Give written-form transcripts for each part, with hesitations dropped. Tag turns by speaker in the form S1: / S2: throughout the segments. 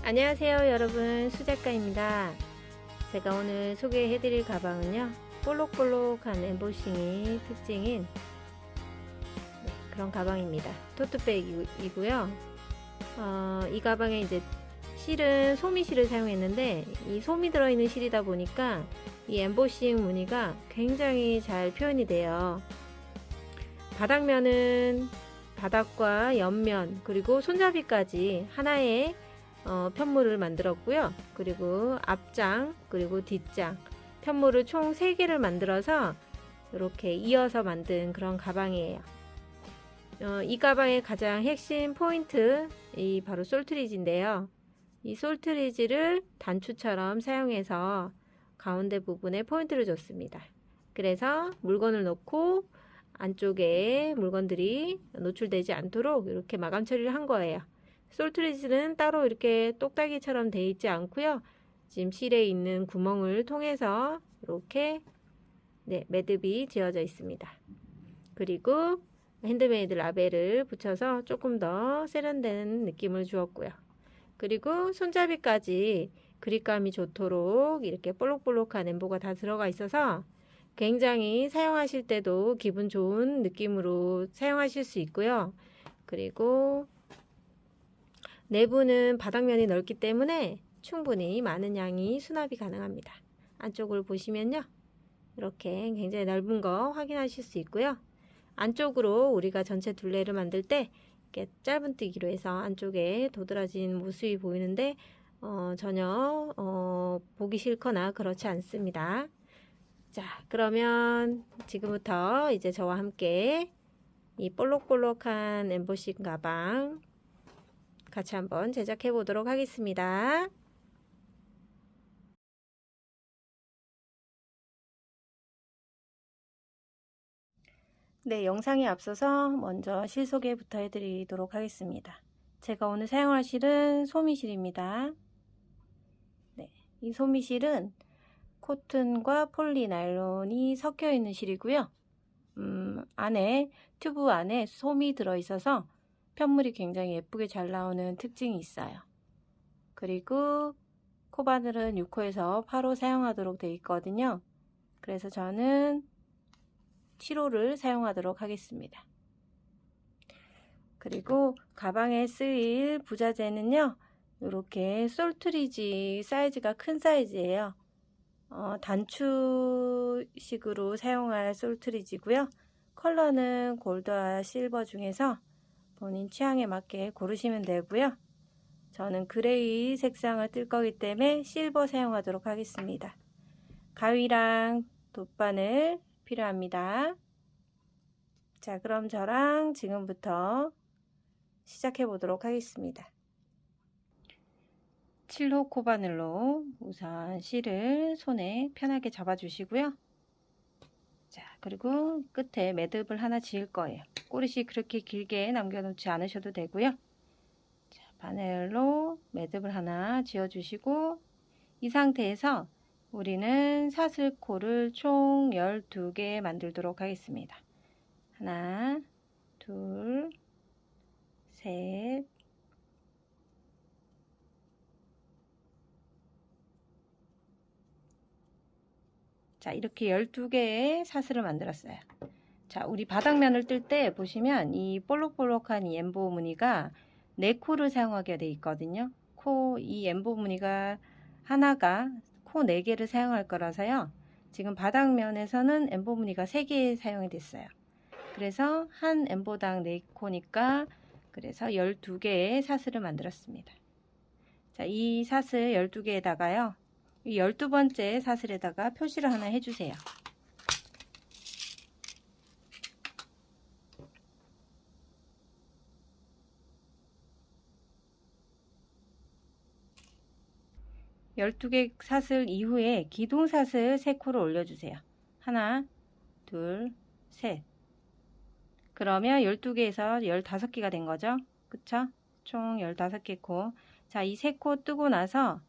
S1: 안녕하세요 여러분, 수작가입니다. 제가 오늘 소개해 드릴 가방은요, 볼록볼록한 엠보싱이 특징인 그런 가방입니다. 토트백이고요. 이 가방에 이제 실은 소미실을 사용했는데, 이 솜이 들어있는 실이다 보니까 이 엠보싱 무늬가 굉장히 잘 표현이 돼요. 바닥면은 바닥과 옆면 그리고 손잡이까지 하나의 편물을 만들었고요. 그리고 앞장 그리고 뒷장 편물을 총 3개를 만들어서 이렇게 이어서 만든 그런 가방이에요. 이 가방의 가장 핵심 포인트, 이 바로 솔트리지인데요. 이 솔트리지를 단추처럼 사용해서 가운데 부분에 포인트를 줬습니다. 그래서 물건을 넣고 안쪽에 물건들이 노출되지 않도록 이렇게 마감 처리를 한 거예요. 솔트리지는 따로 이렇게 똑딱이처럼 되어 있지 않고요. 지금 실에 있는 구멍을 통해서 이렇게 매듭이 지어져 있습니다. 그리고 핸드메이드 라벨을 붙여서 조금 더 세련된 느낌을 주었고요. 그리고 손잡이까지 그립감이 좋도록 이렇게 볼록볼록한 엠보가 다 들어가 있어서 굉장히 사용하실 때도 기분 좋은 느낌으로 사용하실 수 있고요. 그리고 내부는 바닥면이 넓기 때문에 충분히 많은 양이 수납이 가능합니다. 안쪽을 보시면요, 이렇게 굉장히 넓은 거 확인하실 수 있고요. 안쪽으로 우리가 전체 둘레를 만들 때 이렇게 짧은뜨기로 해서 안쪽에 도드라진 모습이 보이는데 전혀 보기 싫거나 그렇지 않습니다. 자, 그러면 지금부터 이제 저와 함께 이 볼록볼록한 엠보싱 가방 같이 한번 제작해 보도록 하겠습니다. 네, 영상에 앞서서 먼저 실 소개부터 해드리도록 하겠습니다. 제가 오늘 사용할 실은 소미실입니다. 네, 이 소미실은 코튼과 폴리 나일론이 섞여 있는 실이고요. 안에 튜브 안에 솜이 들어 있어서 편물이 굉장히 예쁘게 잘 나오는 특징이 있어요. 그리고 코바늘은 6호에서 8호 사용하도록 되어 있거든요. 그래서 저는 7호를 사용하도록 하겠습니다. 그리고 가방에 쓰일 부자재는요, 이렇게 솔트리지 사이즈가 큰 사이즈예요. 단추식으로 사용할 솔트리지고요. 컬러는 골드와 실버 중에서 본인 취향에 맞게 고르시면 되고요. 저는 그레이 색상을 뜰 거기 때문에 실버 사용하도록 하겠습니다. 가위랑 돗바늘 필요합니다. 자, 그럼 저랑 지금부터 시작해 보도록 하겠습니다. 7호 코바늘로 우선 실을 손에 편하게 잡아 주시고요. 자, 그리고 끝에 매듭을 하나 지을 거예요. 꼬리씨 그렇게 길게 남겨 놓지 않으셔도 되고요. 자, 바늘로 매듭을 하나 지어 주시고, 이 상태에서 우리는 사슬코를 총 12개 만들도록 하겠습니다. 하나, 둘, 셋, 자, 이렇게 12개의 사슬을 만들었어요. 자, 우리 바닥면을 뜰 때 보시면 이 볼록볼록한 이 엠보 무늬가 4코를 사용하게 돼 있거든요. 이 엠보 무늬가 하나가 코 4개를 사용할 거라서요. 지금 바닥면에서는 엠보 무늬가 3개 사용이 됐어요. 그래서 한 엠보당 4코니까 그래서 12개의 사슬을 만들었습니다. 자, 이 사슬 12개에다가요, 이 12번째 사슬에다가 표시를 하나 해주세요. 열두 개 사슬 이후에 기둥사슬 3코를 올려주세요. 하나, 둘, 셋. 그러면 12개에서 15개가 된 거죠. 그쵸? 총 15개 코. 자, 이 3코 뜨고 나서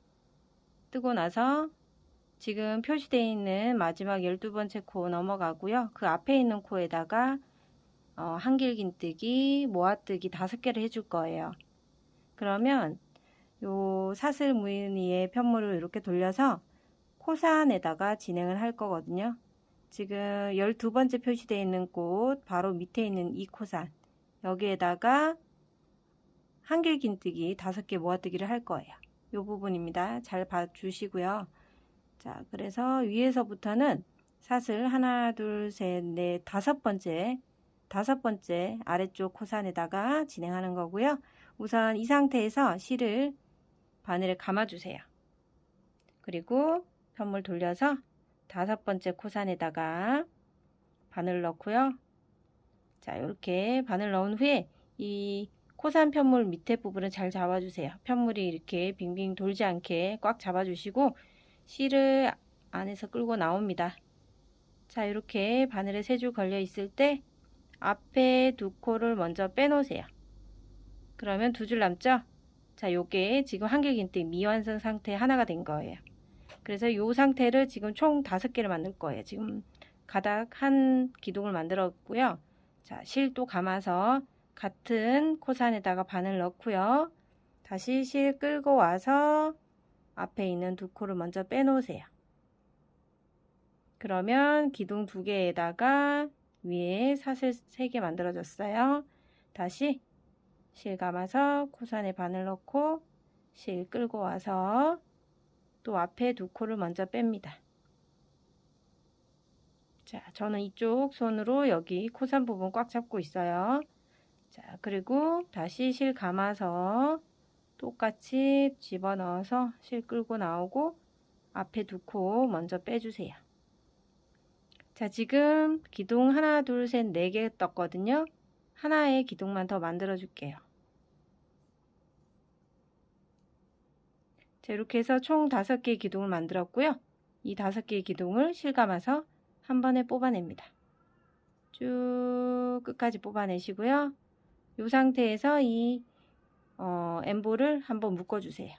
S1: 지금 표시되어 있는 마지막 12번째 코 넘어가고요. 그 앞에 있는 코에다가 한길긴뜨기, 모아뜨기 5개를 해줄 거예요. 그러면 요 사슬 무늬의 편물을 이렇게 돌려서 코산에다가 진행을 할 거거든요. 지금 12번째 표시되어 있는 곳 바로 밑에 있는 이 코산, 여기에다가 한길긴뜨기 5개 모아뜨기를 할 거예요. 이 부분입니다. 잘 봐주시고요. 자, 그래서 위에서부터는 사슬 하나, 둘, 셋, 넷, 다섯 번째 아래쪽 코산에다가 진행하는 거고요. 우선 이 상태에서 실을 바늘에 감아주세요. 그리고 편물 돌려서 5번째 코산에다가 바늘 넣고요. 자, 이렇게 바늘 넣은 후에 이 코산 편물 밑에 부분을 잘 잡아주세요. 편물이 이렇게 빙빙 돌지 않게 꽉 잡아주시고 실을 안에서 끌고 나옵니다. 자, 이렇게 바늘에 3줄 걸려 있을 때 앞에 2코를 먼저 빼놓으세요. 그러면 2줄 남죠? 자, 요게 지금 한길긴뜨기 미완성 상태 하나가 된 거예요. 그래서 요 상태를 지금 총 5개를 만들 거예요. 지금 가닥 한 기둥을 만들었고요. 자, 실도 감아서 같은 코산에다가 바늘 넣고요. 다시 실 끌고 와서 앞에 있는 2코를 먼저 빼놓으세요. 그러면 기둥 2개에다가 위에 사슬 3개 만들어졌어요. 다시 실 감아서 코산에 바늘 넣고 실 끌고 와서 또 앞에 2코를 먼저 뺍니다. 자, 저는 이쪽 손으로 여기 코산 부분 꽉 잡고 있어요. 자, 그리고 다시 실 감아서 똑같이 집어넣어서 실 끌고 나오고 앞에 2코 먼저 빼주세요. 자, 지금 기둥 하나, 둘, 셋, 4개 떴거든요. 하나의 기둥만 더 만들어 줄게요. 자, 이렇게 해서 총 5개의 기둥을 만들었고요. 이 5개의 기둥을 실 감아서 한 번에 뽑아냅니다. 쭉 끝까지 뽑아내시고요. 이 상태에서 이 엠보를 한번 묶어주세요.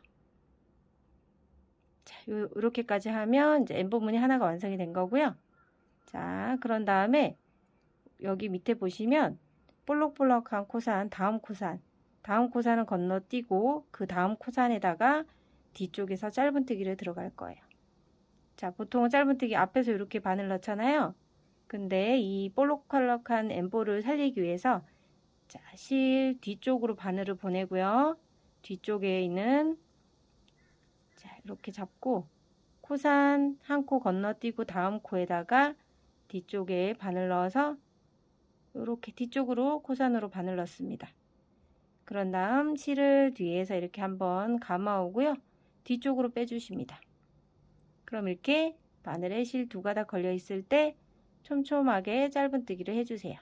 S1: 자, 이렇게까지 하면 이제 엠보 무늬 하나가 완성이 된 거고요. 자, 그런 다음에 여기 밑에 보시면 볼록볼록한 코산, 다음 코산은 건너뛰고 그 다음 코산에다가 뒤쪽에서 짧은뜨기를 들어갈 거예요. 자, 보통은 짧은뜨기 앞에서 이렇게 바늘 넣잖아요. 근데 이 볼록볼록한 엠보를 살리기 위해서 자, 실 뒤쪽으로 바늘을 보내고요. 뒤쪽에 있는 자, 이렇게 잡고 코산 한 코 건너뛰고 다음 코에다가 뒤쪽에 바늘 넣어서 이렇게 뒤쪽으로 코산으로 바늘 넣습니다. 그런 다음 실을 뒤에서 이렇게 한번 감아오고요. 뒤쪽으로 빼주십니다. 그럼 이렇게 바늘에 실 2가닥 걸려 있을 때 촘촘하게 짧은뜨기를 해주세요.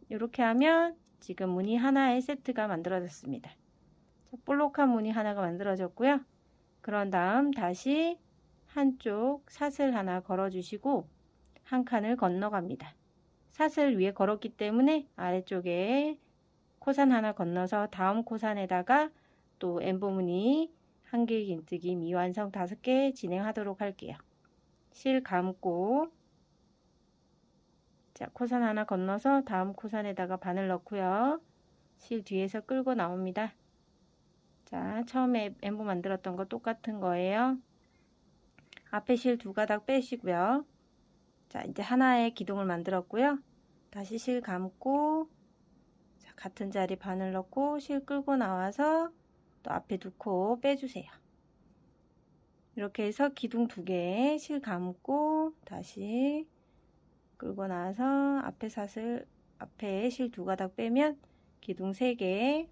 S1: 이렇게 하면 지금 무늬 하나의 세트가 만들어졌습니다. 볼록한 무늬 하나가 만들어졌고요. 그런 다음 다시 한쪽 사슬 하나 걸어주시고 한 칸을 건너갑니다. 사슬 위에 걸었기 때문에 아래쪽에 코산 하나 건너서 다음 코산에다가 또 엠보 무늬 한길긴뜨기 미완성 5개 진행하도록 할게요. 실 감고 자, 코산 하나 건너서 다음 코산에다가 바늘 넣고요. 실 뒤에서 끌고 나옵니다. 자, 처음에 엠보 만들었던 거 똑같은 거예요. 앞에 실 2가닥 빼시고요. 자, 이제 하나의 기둥을 만들었고요. 다시 실 감고 자, 같은 자리 바늘 넣고 실 끌고 나와서 또 앞에 2코 빼주세요. 이렇게 해서 기둥 2개 실 감고 다시 끌고 나와서 앞에 사슬 앞에 실 2가닥 빼면 기둥 3개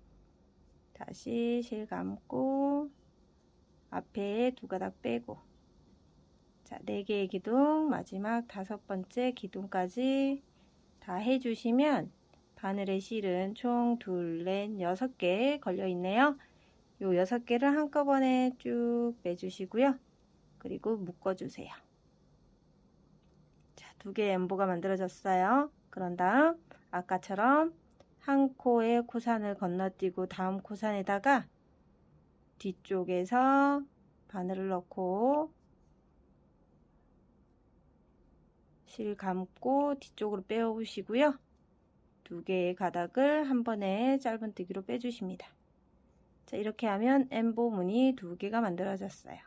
S1: 다시 실 감고 앞에 2가닥 빼고 자, 4개의 기둥 마지막 5번째 기둥까지 다 해주시면 바늘의 실은 총 2, 넷, 6개 걸려 있네요. 요 6개를 한꺼번에 쭉 빼주시고요. 그리고 묶어주세요. 자, 2개의 엠보가 만들어졌어요. 그런 다음 아까처럼 한 코에 코산을 건너뛰고 다음 코산에다가 뒤쪽에서 바늘을 넣고 실 감고 뒤쪽으로 빼오시고요. 2개의 가닥을 한 번에 짧은뜨기로 빼주십니다. 자, 이렇게 하면 엠보 무늬 2개가 만들어졌어요.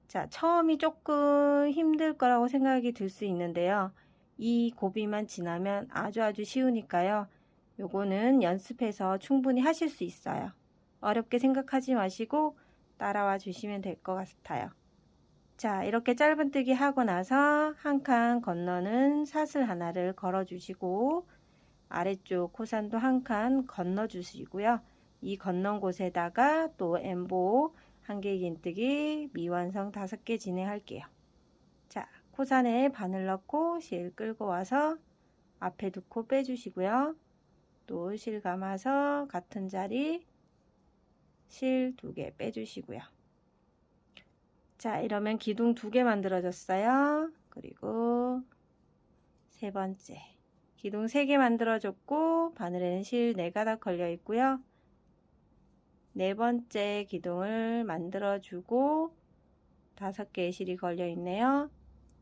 S1: 자, 처음이 조금 힘들 거라고 생각이 들 수 있는데요. 이 고비만 지나면 아주 쉬우니까요. 요거는 연습해서 충분히 하실 수 있어요. 어렵게 생각하지 마시고 따라와 주시면 될 것 같아요. 자, 이렇게 짧은뜨기 하고 나서 한 칸 건너는 사슬 하나를 걸어 주시고 아래쪽 코산도 한 칸 건너 주시고요. 이 건넌 곳에다가 또 엠보 1개 긴뜨기 미완성 5개 진행할게요. 자, 코산에 바늘 넣고 실 끌고 와서 앞에 2코 빼주시고요. 또 실 감아서 같은 자리 실 2개 빼주시고요. 자, 이러면 기둥 2개 만들어졌어요. 그리고 세 번째 기둥 3개 만들어졌고 바늘에는 실 4가닥 걸려 있고요. 네 번째 기둥을 만들어주고 5개의 실이 걸려 있네요.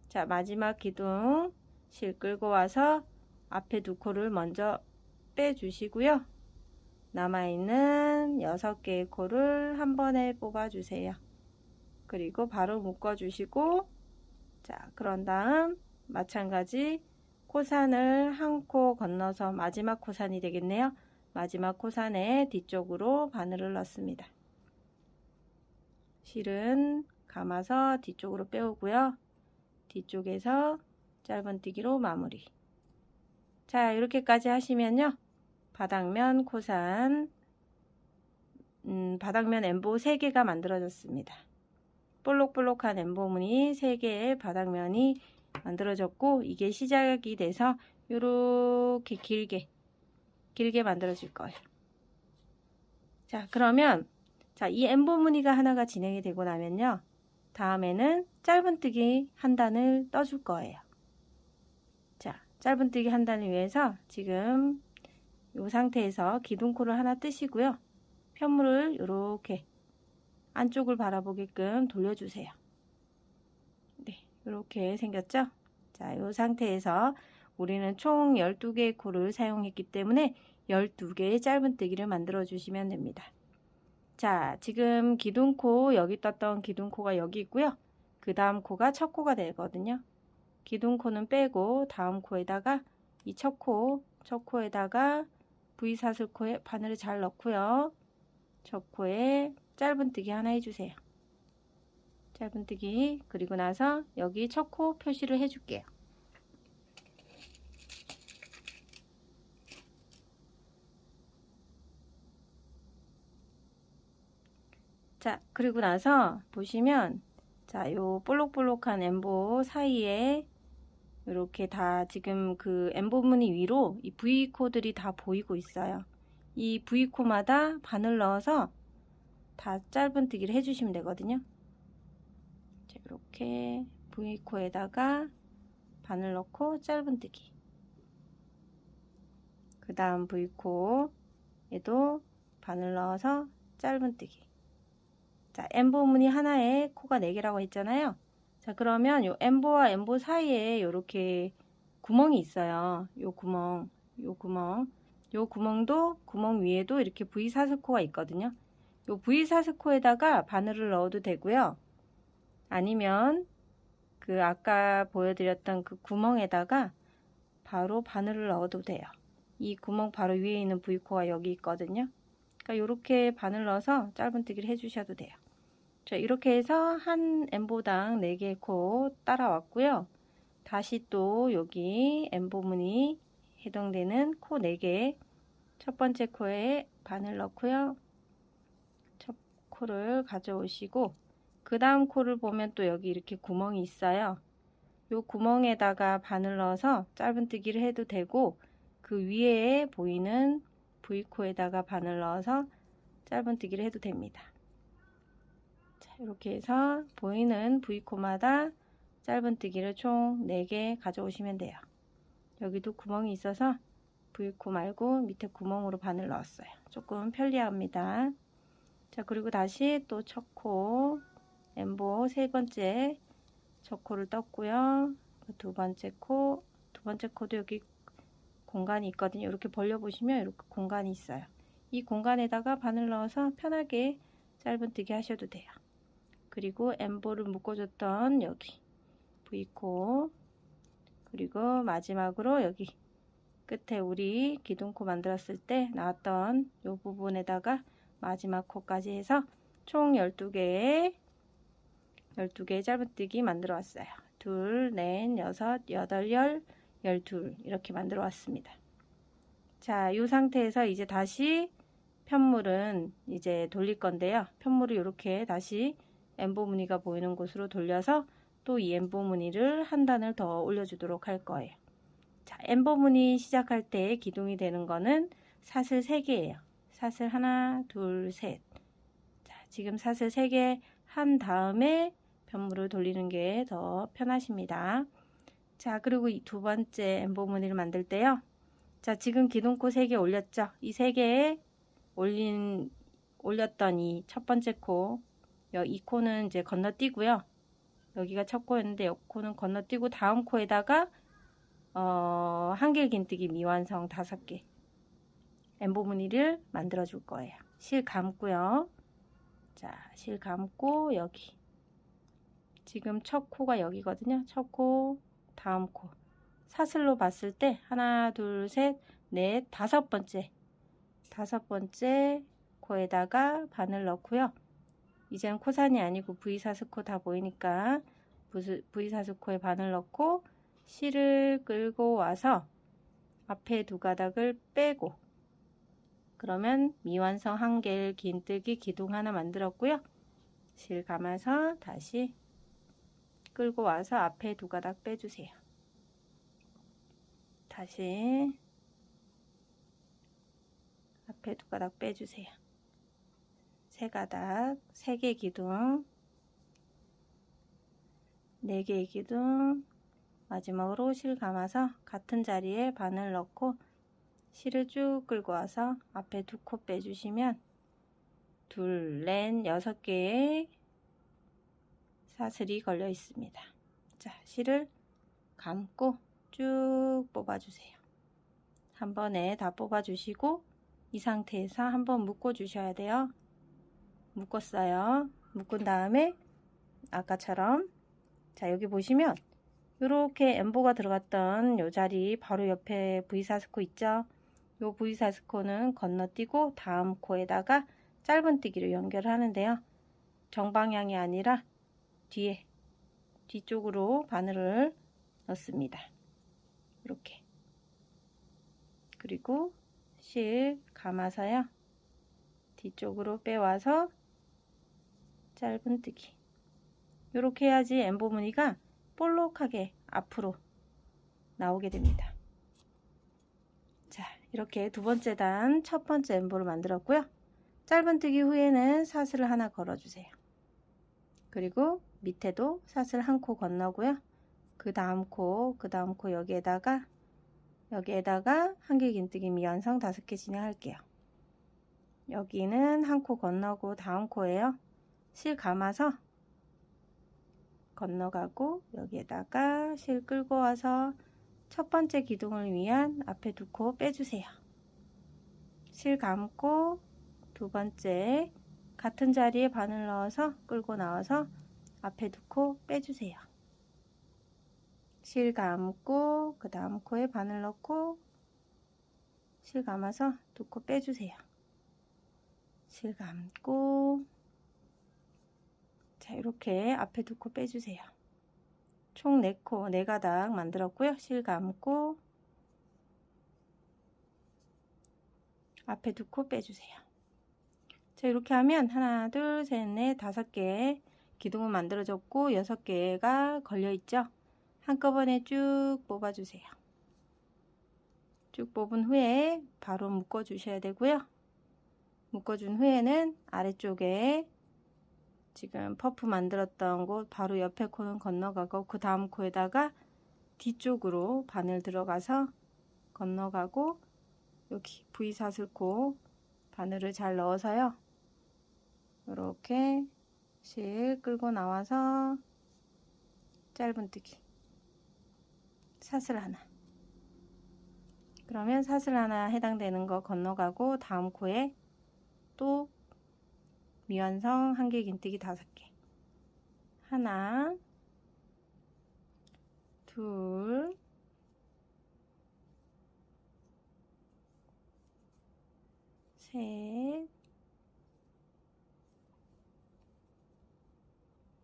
S1: 자, 마지막 기둥 실 끌고 와서 앞에 2코를 먼저 빼주시고요. 남아있는 6개의 코를 한 번에 뽑아주세요. 그리고 바로 묶어주시고, 자, 그런 다음 마찬가지 코산을 한 코 건너서 마지막 코산이 되겠네요. 마지막 코산에 뒤쪽으로 바늘을 넣습니다. 실은 감아서 뒤쪽으로 빼오고요. 뒤쪽에서 짧은뜨기로 마무리. 자, 이렇게까지 하시면요. 바닥면 코산, 바닥면 엠보 3개가 만들어졌습니다. 볼록볼록한 엠보 무늬 3개의 바닥면이 만들어졌고, 이게 시작이 돼서 이렇게 길게 만들어질 거예요. 자, 그러면 이 엠보 무늬가 하나가 진행이 되고 나면요, 다음에는 짧은뜨기 한 단을 떠줄 거예요. 자, 짧은뜨기 한 단을 위해서 지금 이 상태에서 기둥코를 하나 뜨시고요. 편물을 이렇게 안쪽을 바라보게끔 돌려주세요. 네, 이렇게 생겼죠? 자, 이 상태에서 우리는 총 12개의 코를 사용했기 때문에 12개의 짧은뜨기를 만들어 주시면 됩니다. 자, 지금 기둥코, 여기 떴던 기둥코가 여기 있고요. 그 다음 코가 첫 코가 되거든요. 기둥코는 빼고 다음 코에다가 이 첫 코에다가 V사슬코에 바늘을 잘 넣고요. 첫 코에 짧은뜨기 하나 해주세요. 짧은뜨기, 그리고 나서 여기 첫 코 표시를 해줄게요. 자, 그리고 나서 보시면, 자, 요 볼록볼록한 엠보 사이에 이렇게 다 지금 그 엠보 무늬 위로 이 V코들이 다 보이고 있어요. 이 V코마다 바늘 넣어서 다 짧은뜨기를 해주시면 되거든요. 자, 이렇게 V코에다가 바늘 넣고 짧은뜨기. 그 다음 V코에도 바늘 넣어서 짧은뜨기. 자, 엠보 무늬 하나에 코가 4개라고 했잖아요. 자, 그러면 요 엠보와 엠보 사이에 이렇게 구멍이 있어요. 요 구멍도 구멍 위에도 이렇게 V사슬코가 있거든요. 요 V사슬코에다가 바늘을 넣어도 되고요. 아니면 그 아까 보여드렸던 그 구멍에다가 바로 바늘을 넣어도 돼요. 이 구멍 바로 위에 있는 V코가 여기 있거든요. 그러니까 이렇게 바늘 넣어서 짧은뜨기를 해주셔도 돼요. 자, 이렇게 해서 한 엠보당 4개의 코 따라왔고요. 다시 또 여기 엠보 무늬 해당되는 코 4개, 첫 번째 코에 바늘 넣고요. 첫 코를 가져오시고, 그 다음 코를 보면 또 여기 이렇게 구멍이 있어요. 요 구멍에다가 바늘 넣어서 짧은뜨기를 해도 되고, 그 위에 보이는 V코에다가 바늘 넣어서 짧은뜨기를 해도 됩니다. 자, 이렇게 해서 보이는 V코마다 짧은뜨기를 총 4개 가져오시면 돼요. 여기도 구멍이 있어서 V코 말고 밑에 구멍으로 바늘 넣었어요. 조금 편리합니다. 자, 그리고 다시 또 첫 코, 엠보 세 번째 첫 코를 떴고요. 두 번째 코도 여기 공간이 있거든요. 이렇게 벌려보시면 이렇게 공간이 있어요. 이 공간에다가 바늘 넣어서 편하게 짧은뜨기 하셔도 돼요. 그리고 엠보를 묶어줬던 여기 V코, 그리고 마지막으로 여기 끝에 우리 기둥코 만들었을 때 나왔던 이 부분에다가 마지막 코까지 해서 총 12개의 짧은뜨기 만들어 왔어요. 둘, 넷, 여섯, 여덟, 12 이렇게 만들어 왔습니다. 자, 이 상태에서 이제 다시 편물은 이제 돌릴 건데요. 편물을 이렇게 다시 엠보 무늬가 보이는 곳으로 돌려서 또 이 엠보 무늬를 한 단을 더 올려주도록 할 거예요. 자, 엠보 무늬 시작할 때 기둥이 되는 거는 사슬 3개예요. 사슬 하나, 둘, 셋. 자, 지금 사슬 3개 한 다음에 편물을 돌리는 게 더 편하십니다. 자, 그리고 이 두 번째 엠보 무늬를 만들 때요. 자, 지금 기둥코 3개 올렸죠? 이 3개에 올렸던 이 첫 번째 코, 이 코는 이제 건너뛰고요. 여기가 첫 코였는데 이 코는 건너뛰고 다음 코에다가 한길 긴뜨기 미완성 5개 엠보 무늬를 만들어 줄 거예요. 실 감고요. 자, 실 감고 여기 지금 첫 코가 여기거든요. 첫 코, 다음 코. 사슬로 봤을 때 하나, 둘, 셋, 넷, 5번째 코에다가 바늘 넣고요. 이제는 코산이 아니고 V사슬코 다 보이니까 V사슬코에 바늘 넣고 실을 끌고 와서 앞에 두 가닥을 빼고, 그러면 미완성 한길 긴뜨기 기둥 하나 만들었고요. 실 감아서 다시 끌고 와서 앞에 두 가닥 빼주세요. 다시 앞에 두 가닥 빼주세요. 세 가닥, 3개 기둥, 4개의 기둥, 마지막으로 실 감아서 같은 자리에 바늘 넣고 실을 쭉 끌고 와서 앞에 2코 빼주시면 둘, 넷, 6개의 사슬이 걸려 있습니다. 자, 실을 감고 쭉 뽑아주세요. 한 번에 다 뽑아주시고 이 상태에서 한번 묶어 주셔야 돼요. 묶었어요. 묶은 다음에 아까처럼, 자, 여기 보시면 이렇게 엠보가 들어갔던 요 자리 바로 옆에 V사슬코 있죠? 요 V사슬코는 건너뛰고 다음 코에다가 짧은뜨기로 연결하는데요. 정방향이 아니라 뒤쪽으로 바늘을 넣습니다. 이렇게. 그리고 실 감아서요. 뒤쪽으로 빼와서 짧은뜨기. 이렇게 해야지 엠보 무늬가 볼록하게 앞으로 나오게 됩니다. 자, 이렇게 두 번째 단 첫 번째 엠보를 만들었고요. 짧은뜨기 후에는 사슬을 하나 걸어주세요. 그리고 밑에도 사슬 한 코 건너고요. 그 다음 코 여기에다가 한길 긴뜨기 미완성 5개 진행할게요. 여기는 한 코 건너고 다음 코예요. 실 감아서 건너가고 여기에다가 실 끌고 와서 첫 번째 기둥을 위한 앞에 2코 빼주세요. 실 감고 두 번째 같은 자리에 바늘 넣어서 끌고 나와서 앞에 2코 빼주세요. 실 감고 그 다음 코에 바늘 넣고 실 감아서 2코 빼주세요. 실 감고, 자, 이렇게 앞에 2코 빼주세요. 총 4코 4가닥 만들었고요. 실 감고 앞에 2코 빼주세요. 자, 이렇게 하면 하나, 둘, 셋, 넷, 5개 기둥은 만들어졌고 6개가 걸려있죠. 한꺼번에 쭉 뽑아주세요. 쭉 뽑은 후에 바로 묶어 주셔야 되고요. 묶어준 후에는 아래쪽에 지금 퍼프 만들었던 곳 바로 옆에 코는 건너가고 그 다음 코에다가 뒤쪽으로 바늘 들어가서 건너가고 여기 V사슬코 바늘을 잘 넣어서요. 이렇게 실 끌고 나와서 짧은뜨기 사슬 하나, 그러면 사슬 하나 해당되는 거 건너가고 다음 코에 또 미완성 한개 긴뜨기 5개. 하나, 둘, 셋,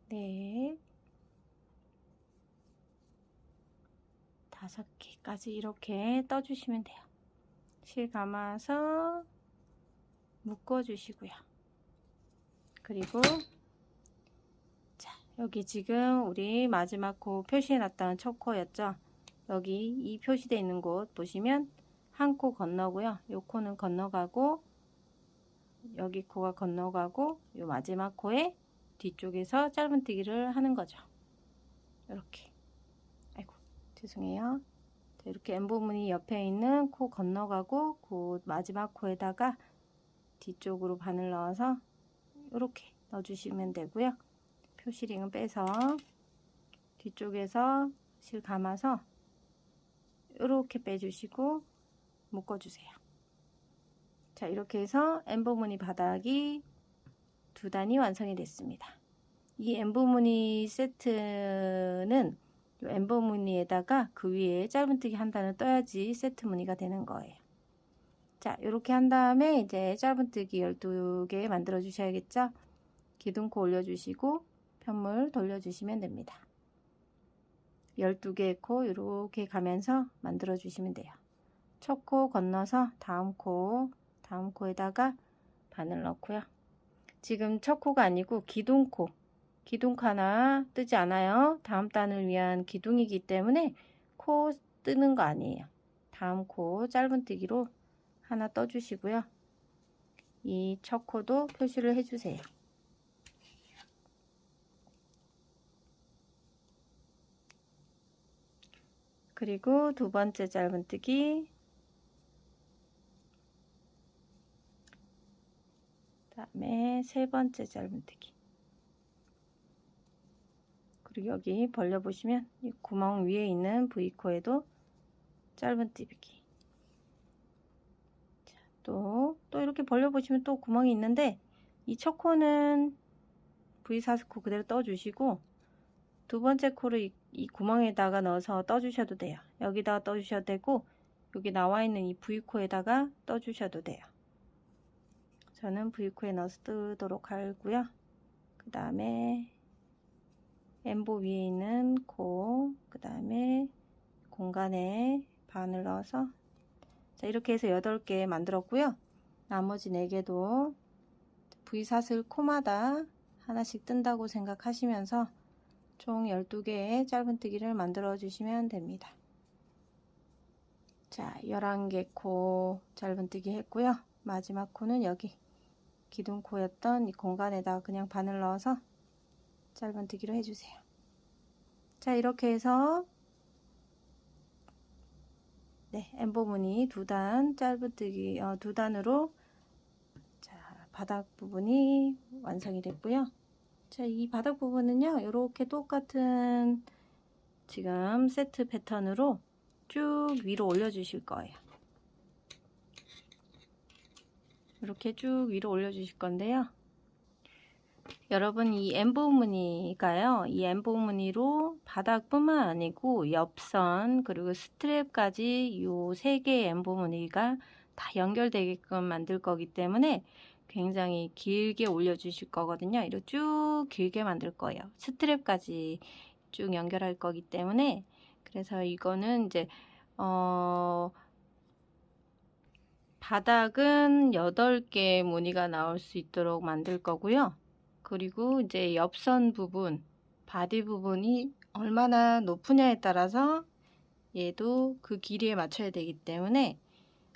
S1: 넷, 5개까지 이렇게 떠주시면 돼요. 실 감아서 묶어주시고요. 그리고 자, 여기 지금 우리 마지막 코 표시해 놨던 첫 코였죠. 여기 이 표시되어 있는 곳 보시면 한 코 건너고요. 요 코는 건너가고 여기 코가 건너가고 요 마지막 코에 뒤쪽에서 짧은뜨기를 하는 거죠. 이렇게. 아이고 죄송해요. 이렇게 엠보무늬 옆에 있는 코 건너가고 그 마지막 코에다가 뒤쪽으로 바늘 넣어서 이렇게 넣어주시면 되고요. 표시링은 빼서 뒤쪽에서 실 감아서 이렇게 빼주시고 묶어주세요. 자, 이렇게 해서 엠보무늬 바닥이 2단이 완성이 됐습니다. 이 엠보무늬 세트는 엠보무늬에다가 그 위에 짧은뜨기 한 단을 떠야지 세트 무늬가 되는 거예요. 자, 이렇게 한 다음에 이제 짧은뜨기 12개 만들어 주셔야겠죠. 기둥코 올려주시고 편물 돌려주시면 됩니다. 12개의 코 이렇게 가면서 만들어 주시면 돼요. 첫 코 건너서 다음 코에다가 바늘 넣고요. 지금 첫 코가 아니고 기둥코 하나 뜨지 않아요. 다음 단을 위한 기둥이기 때문에 코 뜨는 거 아니에요. 다음 코 짧은뜨기로 하나 떠주시고요. 이 첫 코도 표시를 해주세요. 그리고 두 번째 짧은뜨기, 그다음에 세 번째 짧은뜨기. 그리고 여기 벌려보시면 이 구멍 위에 있는 V코에도 짧은뜨기. 자, 또 이렇게 벌려보시면 또 구멍이 있는데 이 첫 코는 V4코 그대로 떠주시고 두 번째 코를 이 구멍에다가 넣어서 떠주셔도 돼요. 여기다가 떠주셔도 되고 여기 나와 있는 이 V코에다가 떠주셔도 돼요. 저는 V코에 넣어서 뜨도록 하고요. 그 다음에 엠보 위에 있는 코, 그 다음에 공간에 바늘 넣어서 자, 이렇게 해서 8개 만들었고요. 나머지 4개도 V사슬 코마다 하나씩 뜬다고 생각하시면서 총 12개의 짧은뜨기를 만들어 주시면 됩니다. 자, 11개 코 짧은뜨기 했고요. 마지막 코는 여기 기둥코였던 이 공간에다 그냥 바늘 넣어서 짧은뜨기로 해주세요. 자, 이렇게 해서 엠보무늬 2단 짧은뜨기 2단으로 자, 바닥 부분이 완성이 됐고요. 자, 이 바닥 부분은요, 이렇게 똑같은 지금 세트 패턴으로 쭉 위로 올려 주실 거예요. 이렇게 쭉 위로 올려 주실 건데요. 여러분, 이 엠보무늬가요, 이 엠보무늬로 바닥뿐만 아니고 옆선 그리고 스트랩까지 요 3개의 엠보무늬가 다 연결되게끔 만들 거기 때문에 굉장히 길게 올려 주실 거거든요. 이렇게 쭉 길게 만들 거예요. 스트랩까지 쭉 연결할 거기 때문에 그래서 이거는 이제 바닥은 8개 무늬가 나올 수 있도록 만들 거고요. 그리고 이제 옆선 부분, 바디 부분이 얼마나 높으냐에 따라서 얘도 그 길이에 맞춰야 되기 때문에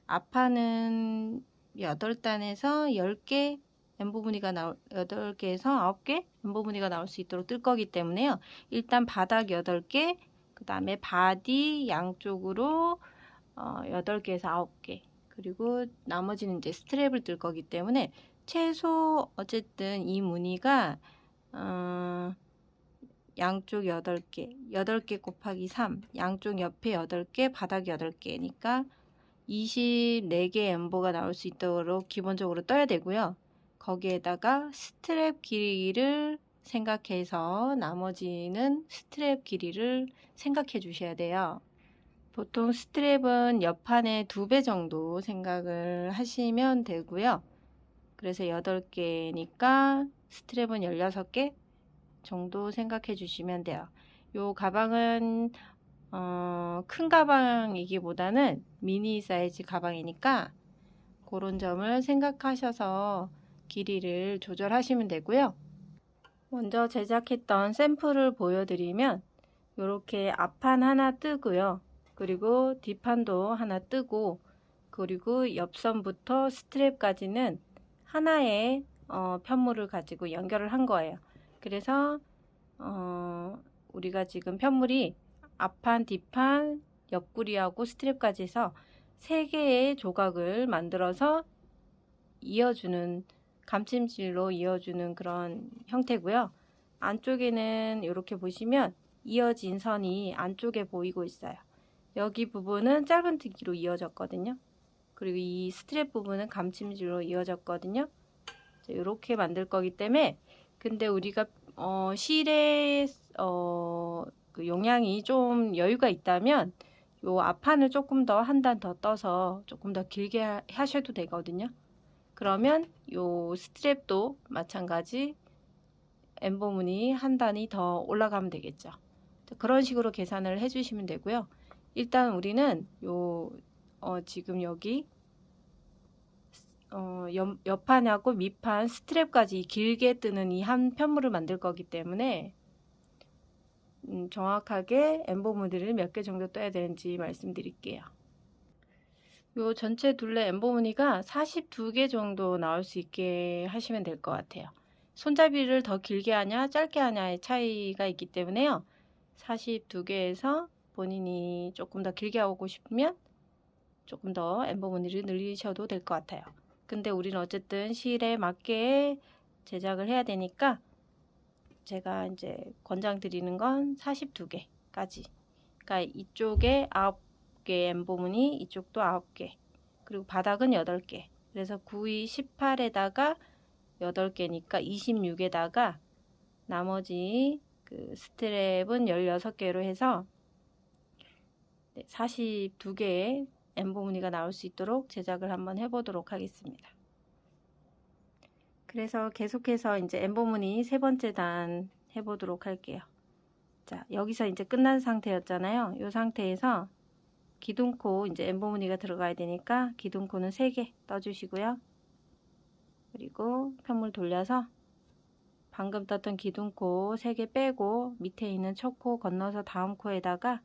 S1: 앞판은 8단에서 10개 엠보무늬가 8개에서 9개 엠보무늬가 나올 수 있도록 뜰 거기 때문에요. 일단 바닥 8개, 그 다음에 바디 양쪽으로 8개에서 9개, 그리고 나머지는 이제 스트랩을 뜰 거기 때문에 최소 어쨌든 이 무늬가 양쪽 8개, 8개 곱하기 3, 양쪽 옆에 8개, 바닥 8개니까 24개 엠보가 나올 수 있도록 기본적으로 떠야 되고요. 거기에다가 스트랩 길이를 생각해서 나머지는 스트랩 길이를 생각해 주셔야 돼요. 보통 스트랩은 옆판의 2배 정도 생각을 하시면 되고요. 그래서 8개니까 스트랩은 16개 정도 생각해 주시면 돼요. 요 가방은 큰 가방이기보다는 미니 사이즈 가방이니까 그런 점을 생각하셔서 길이를 조절하시면 되고요. 먼저 제작했던 샘플을 보여드리면 이렇게 앞판 하나 뜨고요. 그리고 뒷판도 하나 뜨고, 그리고 옆선부터 스트랩까지는 하나의 편물을 가지고 연결을 한 거예요. 그래서 우리가 지금 편물이 앞판, 뒷판, 옆구리하고 스트랩까지 해서 3개의 조각을 만들어서 이어주는, 감침질로 이어주는 그런 형태고요. 안쪽에는 이렇게 보시면 이어진 선이 안쪽에 보이고 있어요. 여기 부분은 짧은뜨기로 이어졌거든요. 그리고 이 스트랩 부분은 감침질로 이어졌거든요. 이렇게 만들 거기 때문에, 근데 우리가 실의 그 용량이 좀 여유가 있다면 요 앞판을 조금 더 한 단 더 떠서 조금 더 길게 하셔도 되거든요. 그러면 요 스트랩도 마찬가지 엠보문이 한 단이 더 올라가면 되겠죠. 그런 식으로 계산을 해 주시면 되고요. 일단 우리는 요 지금 여기 옆판하고 밑판 스트랩까지 길게 뜨는 이 한 편물을 만들 거기 때문에 정확하게 엠보무늬를 몇 개 정도 떠야 되는지 말씀드릴게요. 요 전체 둘레 엠보무늬가 42개 정도 나올 수 있게 하시면 될 것 같아요. 손잡이를 더 길게 하냐 짧게 하냐의 차이가 있기 때문에요. 42개에서 본인이 조금 더 길게 하고 싶으면 조금 더 엠보무늬를 늘리셔도 될 것 같아요. 근데 우리는 어쨌든 실에 맞게 제작을 해야 되니까 제가 이제 권장드리는 건 42개까지. 그러니까 이쪽에 9개 엠보무늬, 이쪽도 9개. 그리고 바닥은 8개. 그래서 9, 2, 18에다가 8개니까 26에다가 나머지 그 스트랩은 16개로 해서 42개의 엠보무늬가 나올 수 있도록 제작을 한번 해보도록 하겠습니다. 그래서 계속해서 이제 엠보무늬 3번째 단 해보도록 할게요. 자, 여기서 이제 끝난 상태였잖아요. 이 상태에서 기둥코 이제 엠보무늬가 들어가야 되니까 기둥코는 3개 떠주시고요. 그리고 편물 돌려서 방금 떴던 기둥코 3개 빼고 밑에 있는 첫 코 건너서 다음 코에다가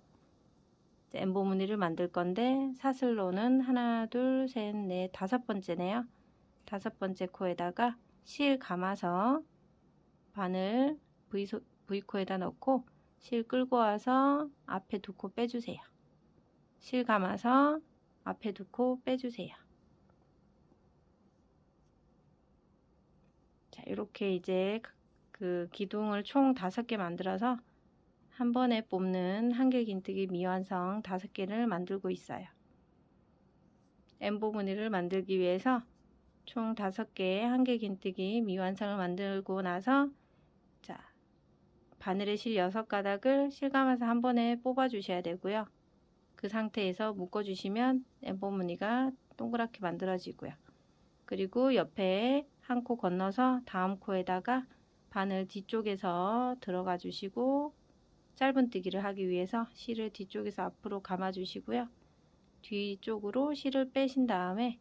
S1: 엠보무늬를 만들 건데 사슬로는 하나, 둘, 셋, 넷, 5번째네요. 5번째 코에다가 실 감아서 바늘 V코에다 넣고 실 끌고 와서 앞에 2코 빼주세요. 실 감아서 앞에 2코 빼주세요. 자, 이렇게 이제 그 기둥을 총 5개 만들어서 한 번에 뽑는 한길긴뜨기 미완성 5개를 만들고 있어요. 엠보무늬를 만들기 위해서 총 5개의 한길긴뜨기 미완성을 만들고 나서 자, 바늘의 실 6가닥을 실감아서 한 번에 뽑아 주셔야 되고요. 그 상태에서 묶어 주시면 엠보무늬가 동그랗게 만들어지고요. 그리고 옆에 한 코 건너서 다음 코에다가 바늘 뒤쪽에서 들어가 주시고 짧은뜨기를 하기 위해서 실을 뒤쪽에서 앞으로 감아 주시고요. 뒤쪽으로 실을 빼신 다음에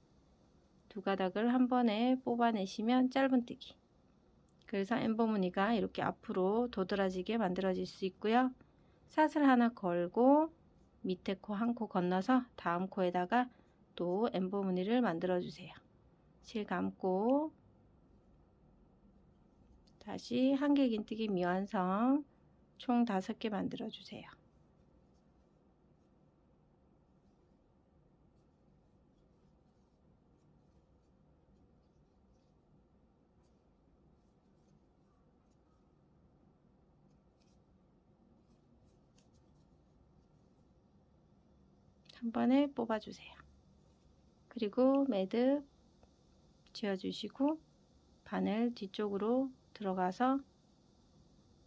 S1: 2가닥을 한 번에 뽑아내시면 짧은뜨기. 그래서 엠보무늬가 이렇게 앞으로 도드라지게 만들어질 수 있고요. 사슬 하나 걸고 밑에 코 한 코 건너서 다음 코에다가 또 엠보무늬를 만들어 주세요. 실 감고 다시 한길긴뜨기 미완성 총 5개 만들어 주세요. 한 번에 뽑아 주세요. 그리고 매듭 지어주시고 바늘 뒤쪽으로 들어가서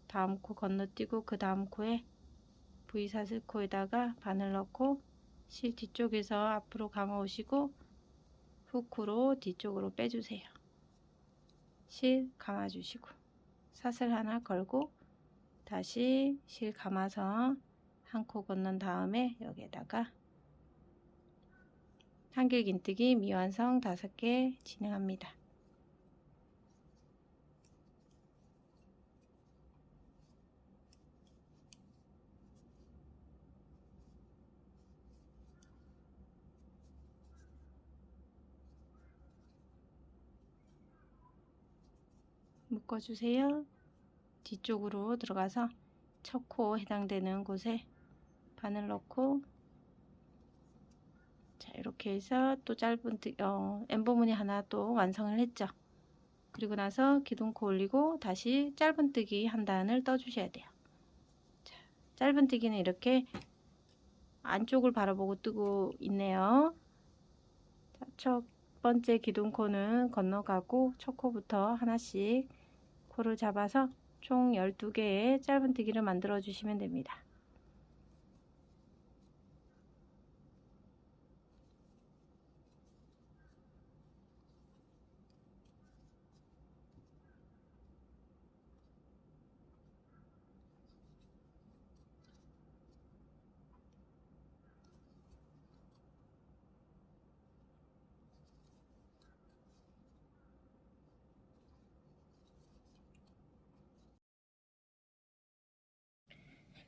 S1: 다음 코 건너뛰고 그 다음 코에 V사슬 코에다가 바늘 넣고 실 뒤쪽에서 앞으로 감아 오시고 후크로 뒤쪽으로 빼주세요. 실 감아 주시고 사슬 하나 걸고 다시 실 감아서 한 코 건넌 다음에 여기에다가 한길긴뜨기 미완성 5개 진행합니다. 묶어주세요. 뒤쪽으로 들어가서 첫 코 해당되는 곳에 바늘 넣고 자 이렇게 해서 또 짧은 엠보무늬 하나 또 완성을 했죠. 그리고 나서 기둥코 올리고 다시 짧은뜨기 한 단을 떠주셔야 돼요. 자, 짧은뜨기는 이렇게 안쪽을 바라보고 뜨고 있네요. 자, 첫 번째 기둥코는 건너가고 첫 코부터 하나씩 코를 잡아서 총 12개의 짧은뜨기를 만들어 주시면 됩니다.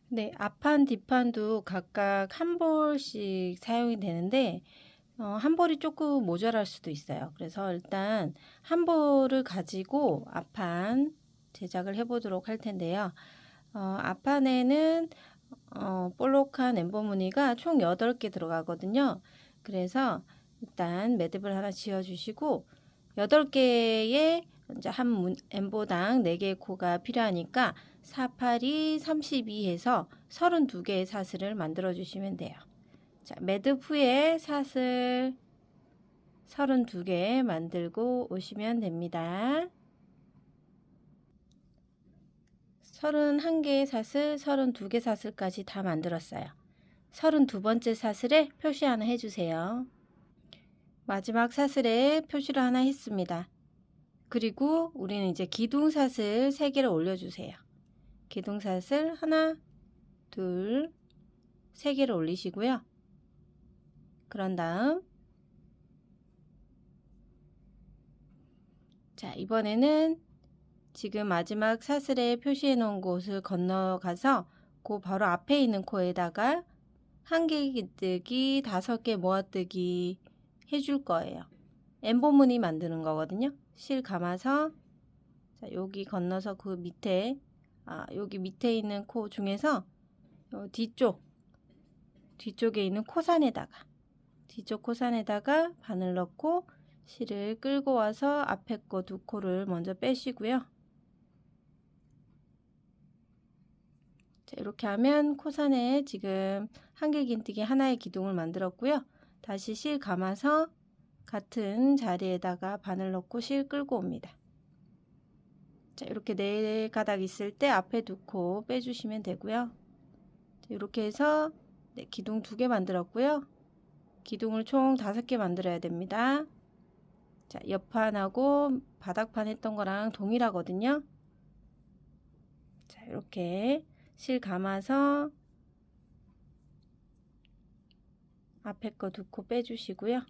S1: 네, 앞판 뒷판도 각각 한 볼씩 사용이 되는데 한 볼이 조금 모자랄 수도 있어요. 그래서 일단 한 볼을 가지고 앞판 제작을 해 보도록 할 텐데요. 앞판에는 볼록한 엠보무늬가 총 8개 들어가거든요. 그래서 일단 매듭을 하나 지어 주시고 8개의 이제 한 엠보당 4개의 코가 필요하니까 4, 8이 32 해서 32개의 사슬을 만들어 주시면 돼요. 자, 매듭 후에 사슬 32개 만들고 오시면 됩니다. 31개의 사슬, 32개 사슬까지 다 만들었어요. 32번째 사슬에 표시 하나 해주세요. 마지막 사슬에 표시를 하나 했습니다. 그리고 우리는 이제 기둥사슬 3개를 올려주세요. 기둥사슬 하나, 둘, 3개를 올리시고요. 그런 다음 자 이번에는 지금 마지막 사슬에 표시해 놓은 곳을 건너가서 그 바로 앞에 있는 코에다가 한길긴뜨기 5개 모아뜨기 해줄 거예요. 엠보무늬 만드는 거거든요. 실 감아서 자, 여기 건너서 그 밑에 여기 밑에 있는 코 중에서 뒤쪽에 있는 코산에다가 뒤쪽 코산에다가 바늘 넣고 실을 끌고 와서 앞에 거 2코를 먼저 빼시고요. 자, 이렇게 하면 코산에 지금 한길긴뜨기 하나의 기둥을 만들었고요. 다시 실 감아서 같은 자리에다가 바늘 넣고 실 끌고 옵니다. 자, 이렇게 4가닥 있을 때 앞에 2코 빼주시면 되고요. 자, 이렇게 해서 기둥 2개 만들었고요. 기둥을 총 5개 만들어야 됩니다. 자, 옆판하고 바닥판 했던 거랑 동일하거든요. 자, 이렇게 실 감아서 앞에 거 2코 빼주시고요.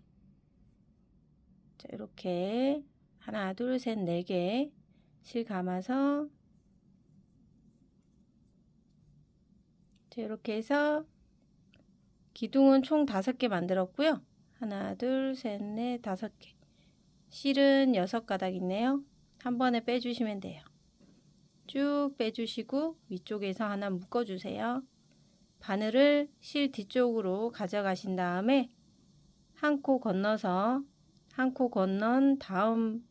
S1: 자, 이렇게 하나, 둘, 셋, 4개 실 감아서 자, 이렇게 해서 기둥은 총 5개 만들었고요. 하나, 둘, 셋, 넷, 5개. 실은 6가닥 있네요. 한 번에 빼주시면 돼요. 쭉 빼주시고 위쪽에서 하나 묶어주세요. 바늘을 실 뒤쪽으로 가져가신 다음에 한 코 건너서 한 코 건넌 다음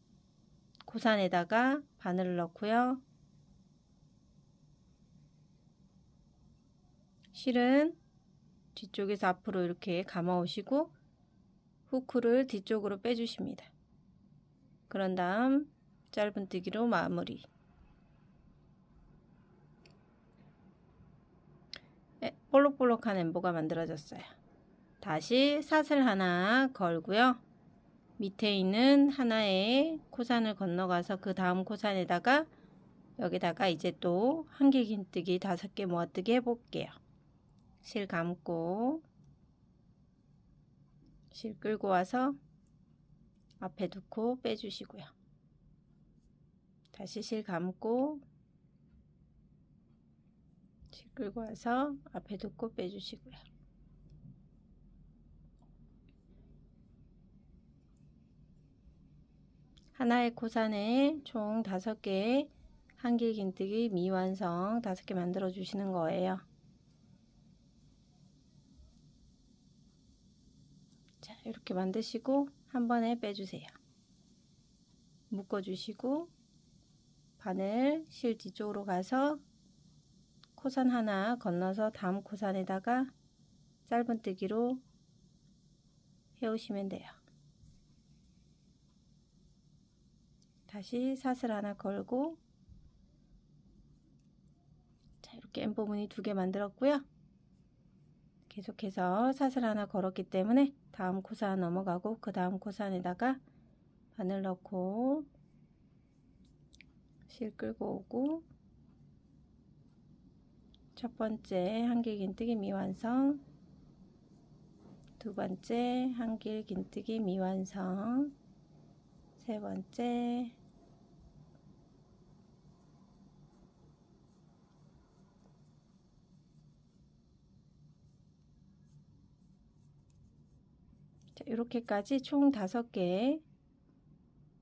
S1: 고산에다가 바늘을 넣고요. 실은 뒤쪽에서 앞으로 이렇게 감아 오시고 후크를 뒤쪽으로 빼주십니다. 그런 다음 짧은뜨기로 마무리. 볼록볼록한 엠보가 만들어졌어요. 다시 사슬 하나 걸고요. 밑에 있는 하나의 코산을 건너가서 그 다음 코산에다가 여기다가 이제 또 한길긴뜨기 5개 모아뜨기 해볼게요. 실 감고 실 끌고 와서 앞에 두코 빼주시고요. 다시 실 감고 실 끌고 와서 앞에 두코 빼주시고요. 하나의 코산에 총 5개의 한길긴뜨기 미완성 5개 만들어 주시는 거예요. 자, 이렇게 만드시고 한 번에 빼주세요. 묶어 주시고 바늘 실 뒤쪽으로 가서 코산 하나 건너서 다음 코산에다가 짧은뜨기로 해오시면 돼요. 다시 사슬 하나 걸고, 자, 이렇게 엠보 무늬 2개 만들었고요. 계속해서 사슬 하나 걸었기 때문에 다음 코산 넘어가고 그 다음 코산에다가 바늘 넣고 실 끌고 오고, 첫 번째 한길긴뜨기 미완성, 두 번째 한길긴뜨기 미완성, 세 번째, 자, 이렇게까지 총 5개의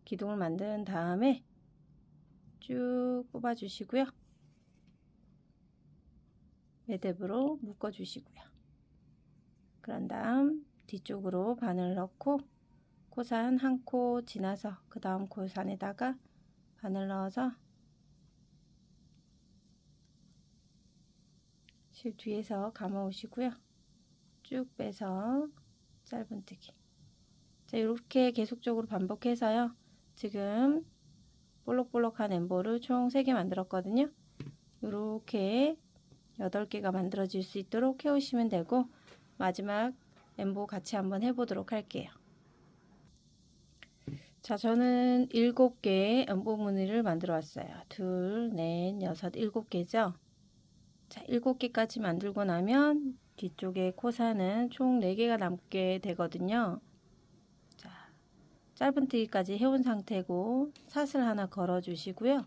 S1: 기둥을 만든 다음에 쭉 뽑아 주시고요. 매듭으로 묶어 주시고요. 그런 다음 뒤쪽으로 바늘 넣고 코산 한 코 지나서 그 다음 코산에다가 바늘 넣어서 실 뒤에서 감아 오시고요. 쭉 빼서 짧은뜨기. 자, 이렇게 계속적으로 반복해서요. 지금 볼록볼록한 엠보를 총 3개 만들었거든요. 이렇게 8개가 만들어질 수 있도록 해오시면 되고, 마지막 엠보 같이 한번 해보도록 할게요. 자, 저는 7개의 엠보 무늬를 만들어 왔어요. 2, 4, 6, 7개죠. 자, 7개까지 만들고 나면 뒤쪽에 코산은 총 4개가 남게 되거든요. 자, 짧은뜨기까지 해온 상태고 사슬 하나 걸어 주시고요.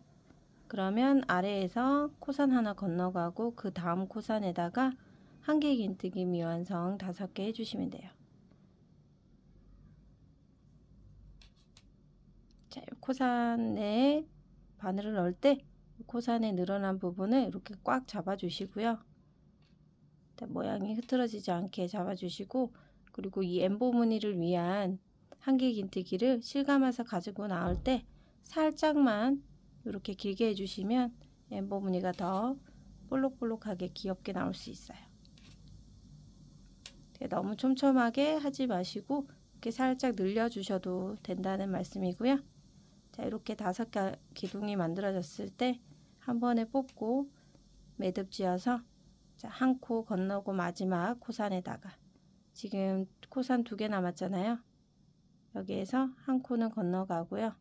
S1: 그러면 아래에서 코산 하나 건너가고 그 다음 코산에다가 한길긴뜨기 미완성 5개 해주시면 돼요. 자, 코산에 바늘을 넣을 때 코산에 늘어난 부분을 이렇게 꽉 잡아 주시고요. 모양이 흐트러지지 않게 잡아 주시고, 그리고 이 엠보 무늬를 위한 한길긴뜨기를 실감아서 가지고 나올 때 살짝만 이렇게 길게 해주시면 엠보 무늬가 더 볼록볼록하게 귀엽게 나올 수 있어요. 너무 촘촘하게 하지 마시고 이렇게 살짝 늘려 주셔도 된다는 말씀이고요. 자, 이렇게 5개 기둥이 만들어졌을 때 한 번에 뽑고 매듭 지어서 한 코 건너고 마지막 코산에다가, 지금 코산 2개 남았잖아요. 여기에서 한 코는 건너가고요.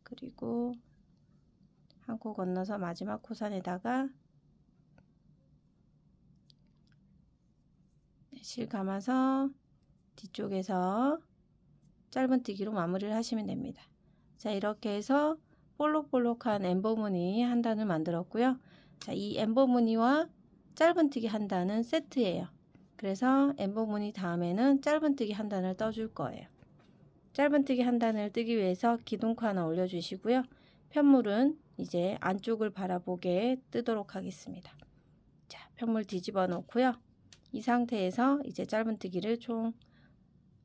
S1: 그리고 한 코 건너서 마지막 코산에다가 실 감아서 뒤쪽에서 짧은뜨기로 마무리를 하시면 됩니다. 자, 이렇게 해서 볼록볼록한 엠보 무늬 한 단을 만들었고요. 자, 이 엠보 무늬와 짧은뜨기 한 단은 세트예요. 그래서 엠보 무늬 다음에는 짧은뜨기 한 단을 떠줄 거예요. 짧은뜨기 한 단을 뜨기 위해서 기둥코 하나 올려주시고요. 편물은 이제 안쪽을 바라보게 뜨도록 하겠습니다. 자, 편물 뒤집어 놓고요. 이 상태에서 이제 짧은뜨기를 총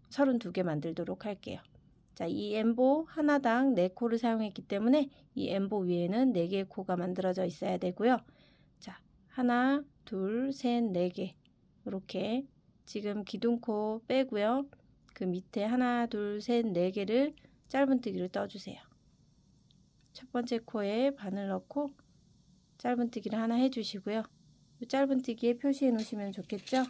S1: 32개 만들도록 할게요. 자, 이 엠보 하나당 4코를 사용했기 때문에 이 엠보 위에는 4개의 코가 만들어져 있어야 되고요. 자, 하나, 둘, 셋, 4개. 이렇게 지금 기둥코 빼고요. 그 밑에 하나, 둘, 셋, 네 개를 짧은뜨기를 떠주세요. 첫 번째 코에 바늘 넣고 짧은뜨기를 하나 해주시고요. 짧은뜨기에 표시해 놓으시면 좋겠죠?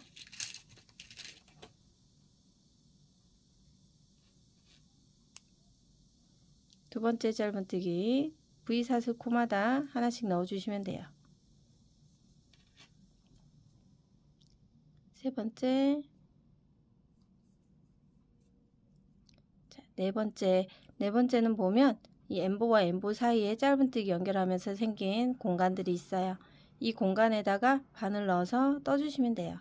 S1: 두 번째 짧은뜨기 V사슬 코마다 하나씩 넣어주시면 돼요. 세 번째, 자, 네 번째는 보면 이 엠보와 엠보 사이에 짧은뜨기 연결하면서 생긴 공간들이 있어요. 이 공간에다가 바늘 넣어서 떠주시면 돼요.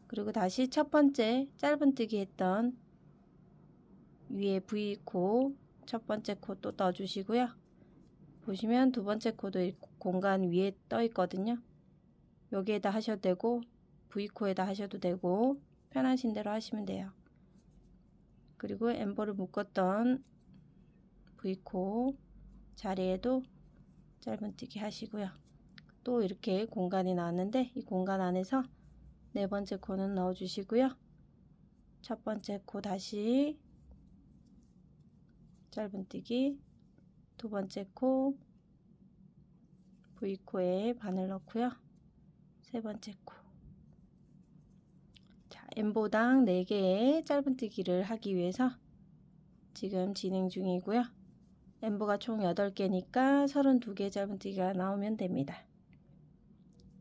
S1: 그리고 다시 첫 번째 짧은뜨기 했던 위에 V코 첫 번째 코 또 떠주시고요. 보시면 두 번째 코도 공간 위에 떠 있거든요. 여기에다 하셔도 되고 V코에다 하셔도 되고 편하신 대로 하시면 돼요. 그리고 엠보를 묶었던 V코 자리에도 짧은뜨기 하시고요. 또 이렇게 공간이 나왔는데 이 공간 안에서 네 번째 코는 넣어 주시고요. 첫 번째 코 다시 짧은뜨기, 두 번째 코 V코에 바늘 넣고요. 세 번째 코. 자, 엠보당 4개의 짧은뜨기를 하기 위해서 지금 진행 중이고요. 엠보가 총 8개니까 32개 짧은뜨기가 나오면 됩니다.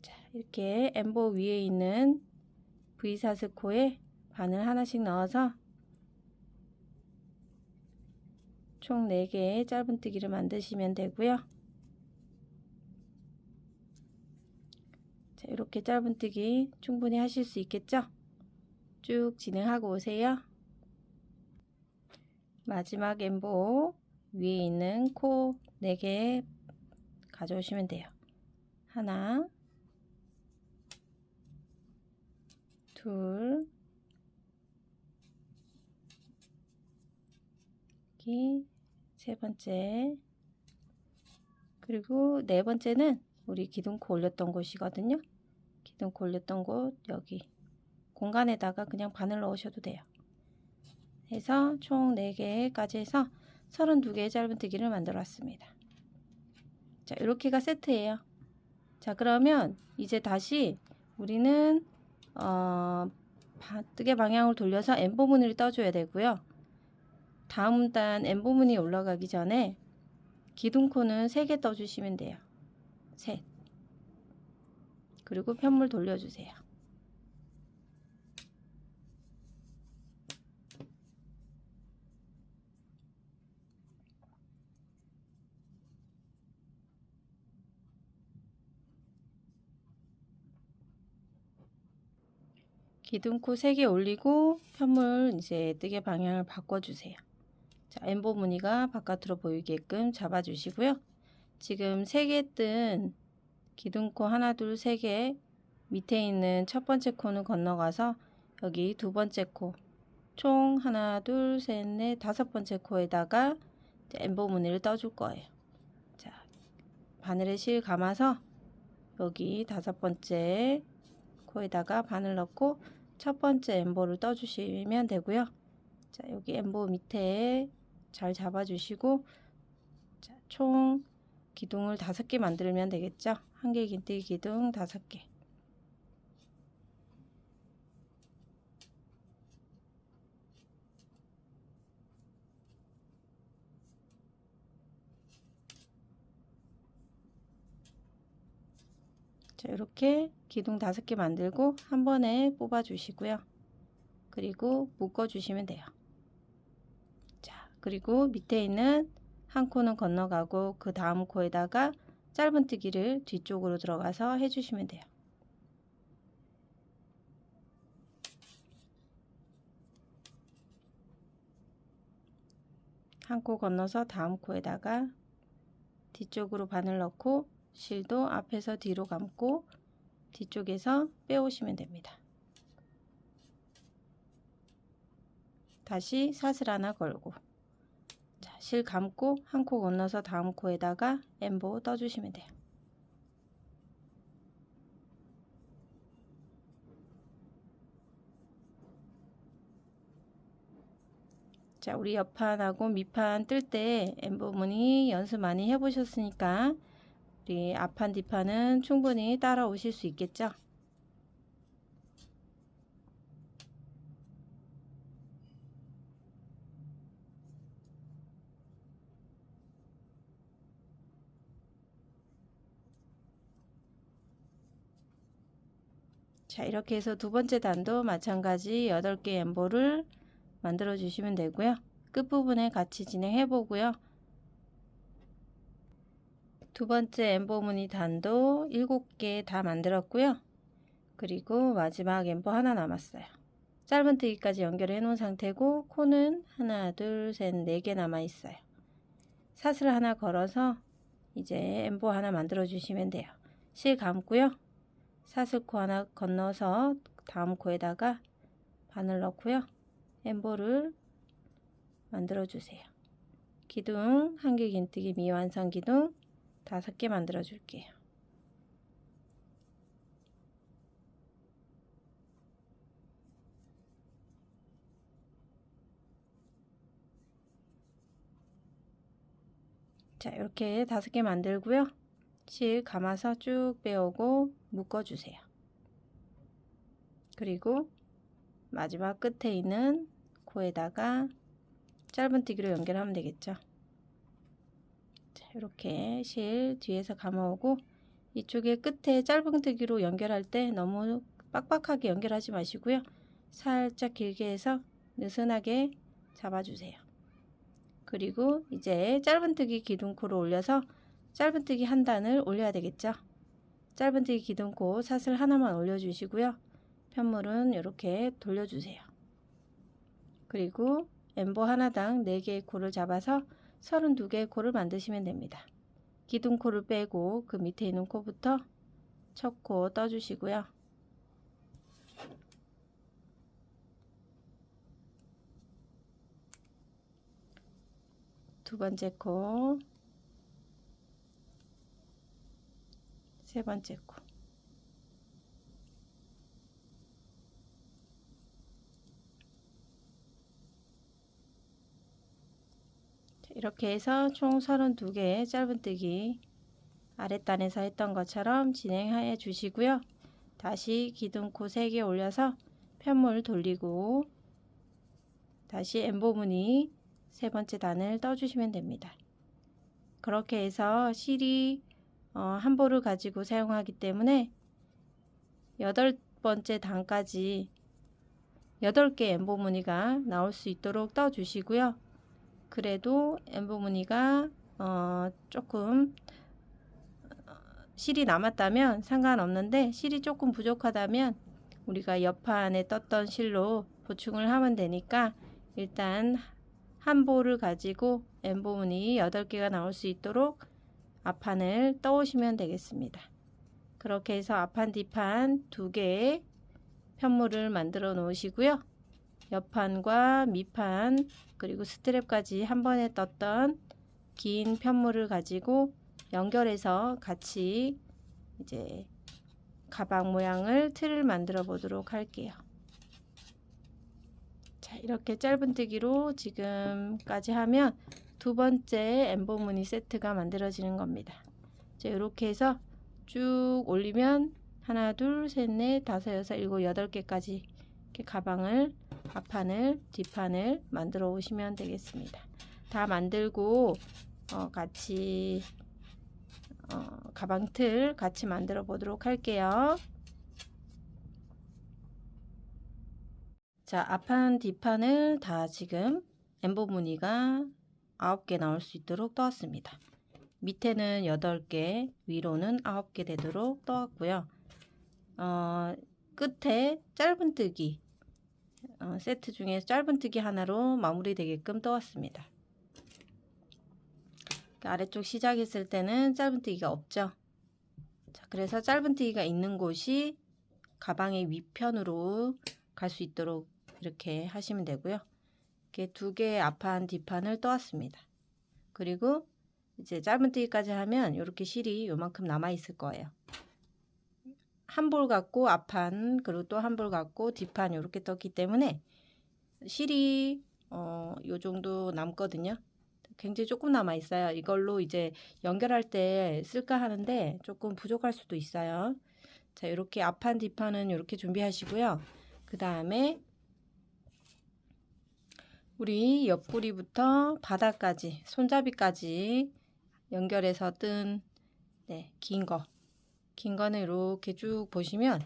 S1: 자, 이렇게 엠보 위에 있는 V사슬 코에 바늘 하나씩 넣어서 총 4개의 짧은뜨기를 만드시면 되고요. 자, 이렇게 짧은뜨기 충분히 하실 수 있겠죠? 쭉 진행하고 오세요. 마지막 엠보 위에 있는 코 4개 가져오시면 돼요. 하나, 둘, 여기 세 번째, 그리고 네 번째는 우리 기둥코 올렸던 곳이거든요. 기둥코 올렸던 곳 여기 공간에다가 그냥 바늘 넣으셔도 돼요. 해서 총 4개까지 해서 32개의 짧은뜨기를 만들어 왔습니다. 자, 이렇게가 세트예요. 자, 그러면 이제 다시 우리는 뜨개 방향을 돌려서 엠보 무늬를 떠줘야 되고요. 다음 단 엠보 무늬 올라가기 전에 기둥코는 3개 떠주시면 돼요. 셋. 그리고 편물 돌려주세요. 기둥코 3개 올리고 편물 이제 뜨개 방향을 바꿔주세요. 자, 엠보 무늬가 바깥으로 보이게끔 잡아주시고요. 지금 3개 뜬 기둥코 하나, 둘, 3개 밑에 있는 첫 번째 코는 건너가서 여기 두 번째 코 총 하나, 둘, 셋, 넷, 5번째 코에다가 엠보 무늬를 떠줄 거예요. 자, 바늘에 실 감아서 여기 5번째 코에다가 바늘 넣고 첫 번째 엠보를 떠주시면 되고요. 자, 여기 엠보 밑에 잘 잡아주시고, 자, 총 기둥을 5개 만들면 되겠죠. 한 개 긴뜨기 기둥 5개. 자, 이렇게 기둥 5개 만들고 한 번에 뽑아 주시고요. 그리고 묶어 주시면 돼요. 자, 그리고 밑에 있는 한 코는 건너가고 그 다음 코에다가 짧은뜨기를 뒤쪽으로 들어가서 해주시면 돼요. 한 코 건너서 다음 코에다가 뒤쪽으로 바늘 넣고 실도 앞에서 뒤로 감고 뒤쪽에서 빼오시면 됩니다. 다시 사슬 하나 걸고, 자, 실 감고 한 코 건너서 다음 코에다가 엠보 떠주시면 돼요. 자, 우리 옆판하고 밑판 뜰 때 엠보 무늬 연습 많이 해보셨으니까 우리 앞판 뒷판은 충분히 따라오실 수 있겠죠? 자, 이렇게 해서 두 번째 단도 마찬가지 8개 엠보를 만들어 주시면 되고요. 끝부분에 같이 진행해 보고요. 두 번째 엠보 무늬 단도 7개 다 만들었고요. 그리고 마지막 엠보 하나 남았어요. 짧은뜨기까지 연결해 놓은 상태고 코는 하나, 둘, 셋, 4개 남아 있어요. 사슬 하나 걸어서 이제 엠보 하나 만들어 주시면 돼요. 실 감고요. 사슬코 하나 건너서 다음 코에다가 바늘 넣고요. 엠보를 만들어 주세요. 기둥, 한길 긴뜨기 미완성 기둥 5개 만들어 줄게요. 자, 이렇게 5개 만들고요. 실 감아서 쭉 빼오고 묶어 주세요. 그리고 마지막 끝에 있는 코에다가 짧은뜨기로 연결하면 되겠죠. 자, 이렇게 실 뒤에서 감아오고 이쪽에 끝에 짧은뜨기로 연결할 때 너무 빡빡하게 연결하지 마시고요. 살짝 길게 해서 느슨하게 잡아주세요. 그리고 이제 짧은뜨기 기둥코를 올려서 짧은뜨기 한 단을 올려야 되겠죠. 짧은뜨기 기둥코 사슬 하나만 올려주시고요. 편물은 이렇게 돌려주세요. 그리고 엠보 하나당 4개의 코를 잡아서 32개의 코를 만드시면 됩니다. 기둥코를 빼고 그 밑에 있는 코부터 첫 코 떠주시고요. 두 번째 코, 세 번째 코, 이렇게 해서 총 32개의 짧은뜨기 아랫단에서 했던 것처럼 진행해 주시고요. 다시 기둥코 3개 올려서 편물 돌리고 다시 엠보 무늬 세 번째 단을 떠주시면 됩니다. 그렇게 해서 실이 한 볼을 가지고 사용하기 때문에 8번째 단까지 8개 엠보 무늬가 나올 수 있도록 떠주시고요. 그래도 엠보 무늬가 조금 실이 남았다면 상관없는데 실이 조금 부족하다면 우리가 옆판에 떴던 실로 보충을 하면 되니까 일단 한 볼을 가지고 엠보 무늬 8개가 나올 수 있도록 앞판을 떠오시면 되겠습니다. 그렇게 해서 앞판 뒷판 2개의 편물을 만들어 놓으시고요. 옆판과 밑판 그리고 스트랩까지 한 번에 떴던 긴 편물을 가지고 연결해서 같이 이제 가방 모양을 틀을 만들어 보도록 할게요. 자, 이렇게 짧은뜨기로 지금까지 하면 두 번째 엠보 무늬 세트가 만들어지는 겁니다. 자, 이렇게 해서 쭉 올리면 하나, 둘, 셋, 넷, 다섯, 여섯, 일곱, 8개까지 이렇게 가방을 앞판을 뒷판을 만들어 오시면 되겠습니다. 다 만들고 같이 가방 틀 같이 만들어 보도록 할게요. 자, 앞판 뒷판을 다 지금 엠보 무늬가 9개 나올 수 있도록 떠왔습니다. 밑에는 8개, 위로는 9개 되도록 떠왔고요. 끝에 짧은뜨기 세트 중에 짧은뜨기 하나로 마무리되게끔 떠왔습니다. 아래쪽 시작했을 때는 짧은뜨기가 없죠. 자, 그래서 짧은뜨기가 있는 곳이 가방의 위편으로 갈 수 있도록 이렇게 하시면 되고요. 이렇게 2개의 앞판 뒷판을 떠왔습니다. 그리고 이제 짧은뜨기까지 하면 이렇게 실이 요만큼 남아 있을 거예요. 한 볼 갖고 앞판 그리고 또 한 볼 갖고 뒷판 이렇게 떴기 때문에 실이 요 정도 남거든요. 굉장히 조금 남아 있어요. 이걸로 이제 연결할 때 쓸까 하는데 조금 부족할 수도 있어요. 자, 이렇게 앞판 뒷판은 이렇게 준비하시고요. 그 다음에 우리 옆구리부터 바닥까지 손잡이까지 연결해서 뜬 긴 거는 이렇게 쭉 보시면